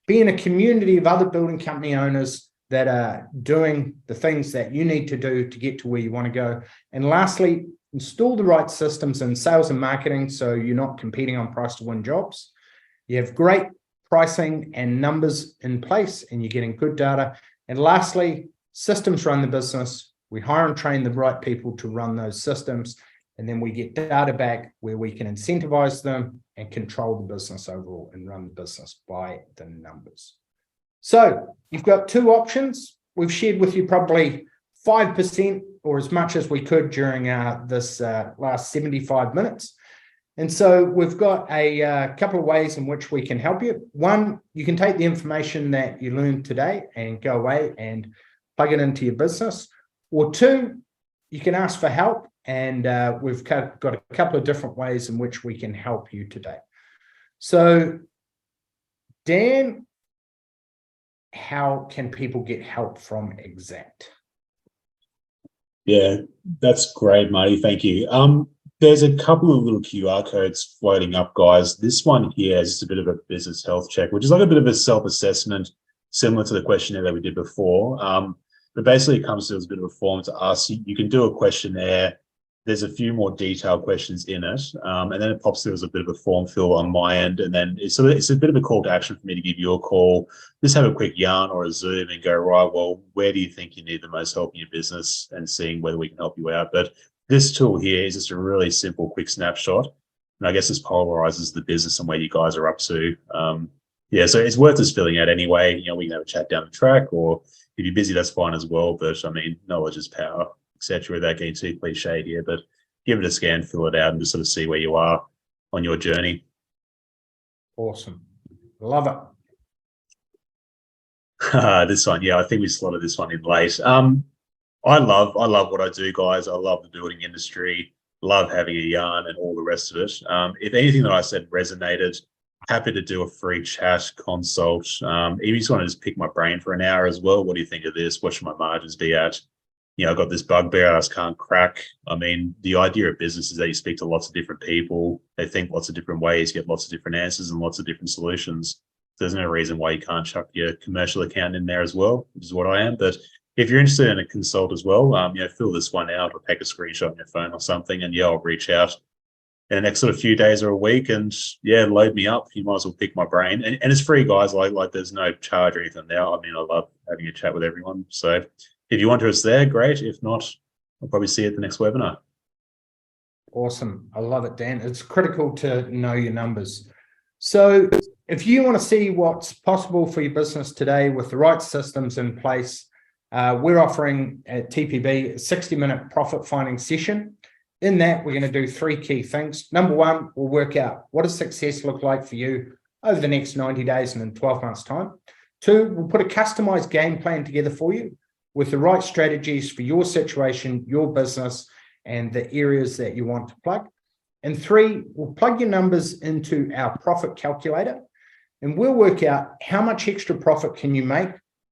Speaker 1: Be in a community of other building company owners that are doing the things that you need to do to get to where you want to go. And lastly, install the right systems in sales and marketing so you're not competing on price to win jobs. You have great pricing and numbers in place and you're getting good data. And lastly, systems run the business. We hire and train the right people to run those systems, and then we get data back where we can incentivize them and control the business overall and run the business by the numbers. So you've got 2 options. We've shared with you probably 5% or as much as we could during this last 75 minutes. And so we've got a couple of ways in which we can help you. 1, you can take the information that you learned today and go away and plug it into your business. Or 2, you can ask for help, and we've got a couple of different ways in which we can help you today. So, Dan, how can people get help from Xact?
Speaker 2: Yeah, that's great, Marty. Thank you. There's a couple of little QR codes floating up, guys. This one here is just a bit of a business health check, which is like a bit of a self-assessment, similar to the questionnaire that we did before. But basically it comes to as a bit of a form to ask. You can do a questionnaire. There's a few more detailed questions in it. And then it pops through as a bit of a form fill on my end. And then it's a bit of a call to action for me to give you a call, just have a quick yarn or a Zoom and go, right, well, where do you think you need the most help in your business, and seeing whether we can help you out. But this tool here is just a really simple, quick snapshot. And I guess this polarizes the business and where you guys are up to. Yeah, so it's worth us filling out anyway. You know, we can have a chat down the track, or if you're busy, that's fine as well. But I mean, knowledge is power, etc. Without getting too cliche here, but give it a scan, fill it out, and just sort of see where you are on your journey.
Speaker 1: Awesome. Love it.
Speaker 2: This one, yeah, I think we slotted this one in late. I love what I do, guys. I love the building industry, love having a yarn and all the rest of it. If anything that I said resonated, happy to do a free chat consult. If you just want to just pick my brain for an hour as well, what do you think of this? What should my margins be at? You know, I've got this bugbear I just can't crack. I mean, the idea of business is that you speak to lots of different people. They think lots of different ways, get lots of different answers and lots of different solutions. There's no reason why you can't chuck your commercial account in there as well, which is what I am. But if you're interested in a consult as well, you know, fill this one out or take a screenshot on your phone or something, and yeah, I'll reach out in the next sort of few days or a week, and yeah, load me up. You might as well pick my brain, and it's free, guys. Like there's no charge or anything now. I mean, I love having a chat with everyone. So if you want to us there, great. If not, I'll probably see you at the next webinar.
Speaker 1: Awesome. I love it, Dan. It's critical to know your numbers. So if you want to see what's possible for your business today with the right systems in place, we're offering at TPB a 60-minute profit finding session. In that, we're going to do 3 key things. Number one, we'll work out what does success look like for you over the next 90 days and in 12 months' time. 2, we'll put a customized game plan together for you with the right strategies for your situation, your business, and the areas that you want to plug. And 3, we'll plug your numbers into our profit calculator, and we'll work out how much extra profit can you make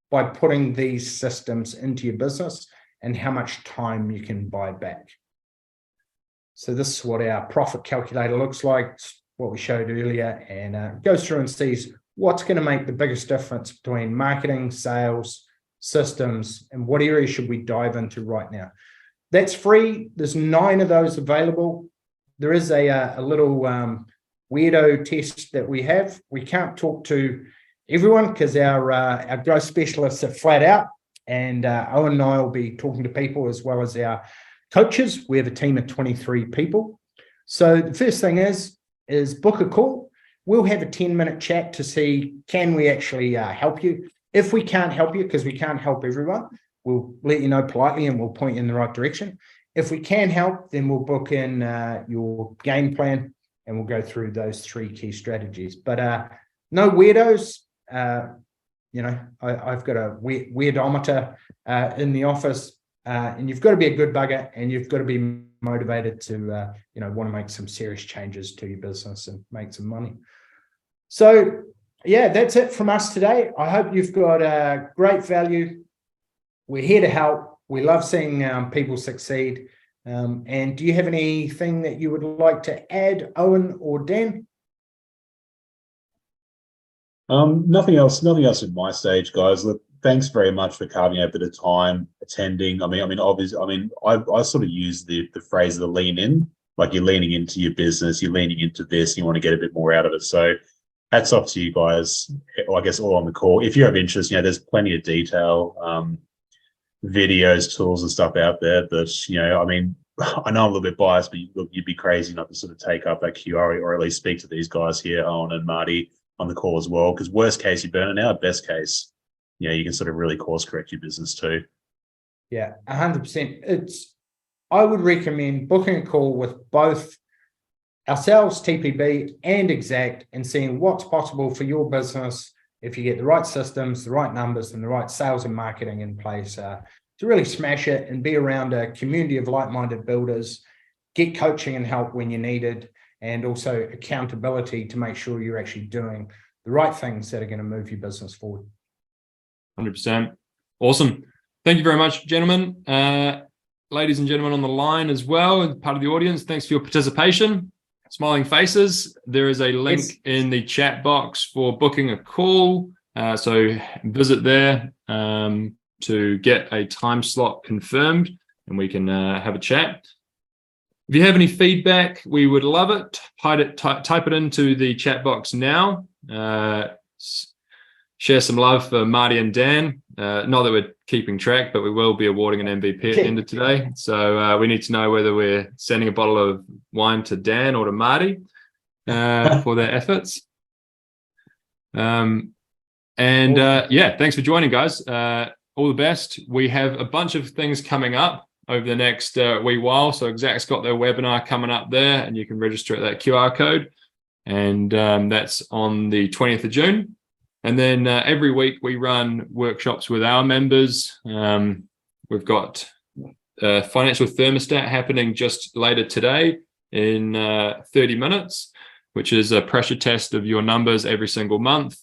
Speaker 1: by putting these systems into your business and how much time you can buy back. So this is what our profit calculator looks like, it's what we showed earlier, and goes through and sees what's going to make the biggest difference between marketing, sales, systems, and what areas should we dive into right now. That's free. There's 9 of those available. There is a little weirdo test that we have. We can't talk to everyone because our growth specialists are flat out, and Owen and I will be talking to people as well as our coaches. We have a team of 23 people. So the first thing is book a call. We'll have a 10-minute chat to see, can we actually help you? If we can't help you, because we can't help everyone, we'll let you know politely and we'll point you in the right direction. If we can help, then we'll book in your game plan and we'll go through those 3 key strategies. But no weirdos. You know, I've got a weirdometer in the office, and you've got to be a good bugger, and you've got to be motivated to, you know, want to make some serious changes to your business and make some money. So, yeah, that's it from us today. I hope you've got great value. We're here to help. We love seeing people succeed. And do you have anything that you would like to add, Owen or Dan?
Speaker 2: Nothing else in my stage, guys. Look, thanks very much for carving out a bit of time attending. Obviously, I sort of use the phrase the lean in, like you're leaning into your business, you're leaning into this, you want to get a bit more out of it. So hats off to you guys, I guess, all on the call. If you have interest, you know, there's plenty of detail, videos, tools and stuff out there that, you know, I mean, I know I'm a little bit biased, but you'd be crazy not to sort of take up that QR or at least speak to these guys here, Owen and Marty, on the call as well. Because worst case, you burn it out. Best case, you know, you can sort of really course correct your business too.
Speaker 1: Yeah, 100%. I would recommend booking a call with both ourselves, TPB, and Xact, and seeing what's possible for your business if you get the right systems, the right numbers, and the right sales and marketing in place to really smash it and be around a community of like-minded builders, get coaching and help when you need it, and also accountability to make sure you're actually doing the right things that are going to move your business forward.
Speaker 3: 100%. Awesome. Thank you very much, gentlemen. ladies and gentlemen on the line as well, and part of the audience, thanks for your participation. Smiling faces. There is a link in the chat box for booking a call. So visit there to get a time slot confirmed, and we can have a chat. If you have any feedback, we would love it. Type it into the chat box now. Share some love for Marty and Dan. Not that we're keeping track, but we will be awarding an MVP at the end of today. So we need to know whether we're sending a bottle of wine to Dan or to Marty for their efforts. Yeah, thanks for joining, guys. All the best. We have a bunch of things coming up over the next wee while. So Xact's got their webinar coming up there, and you can register at that QR code. And that's on the 20th of June. And then every week we run workshops with our members. We've got a financial thermostat happening just later today in 30 minutes, which is a pressure test of your numbers every single month.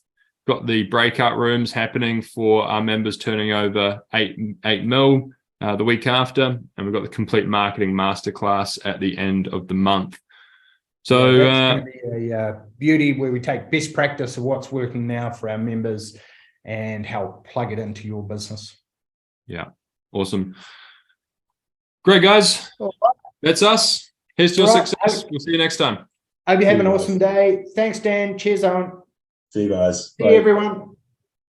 Speaker 3: Got the breakout rooms happening for our members turning over 8 mil the week after. And we've got the complete marketing masterclass at the end of the month. So
Speaker 1: that's going to be a beauty where we take best practice of what's working now for our members and help plug it into your business.
Speaker 3: Yeah, awesome. Great, guys. That's us. Here's to your success. We'll see you next time.
Speaker 1: Hope you have an awesome day. Thanks, Dan. Cheers, Owen.
Speaker 2: See you guys.
Speaker 1: See you, everyone.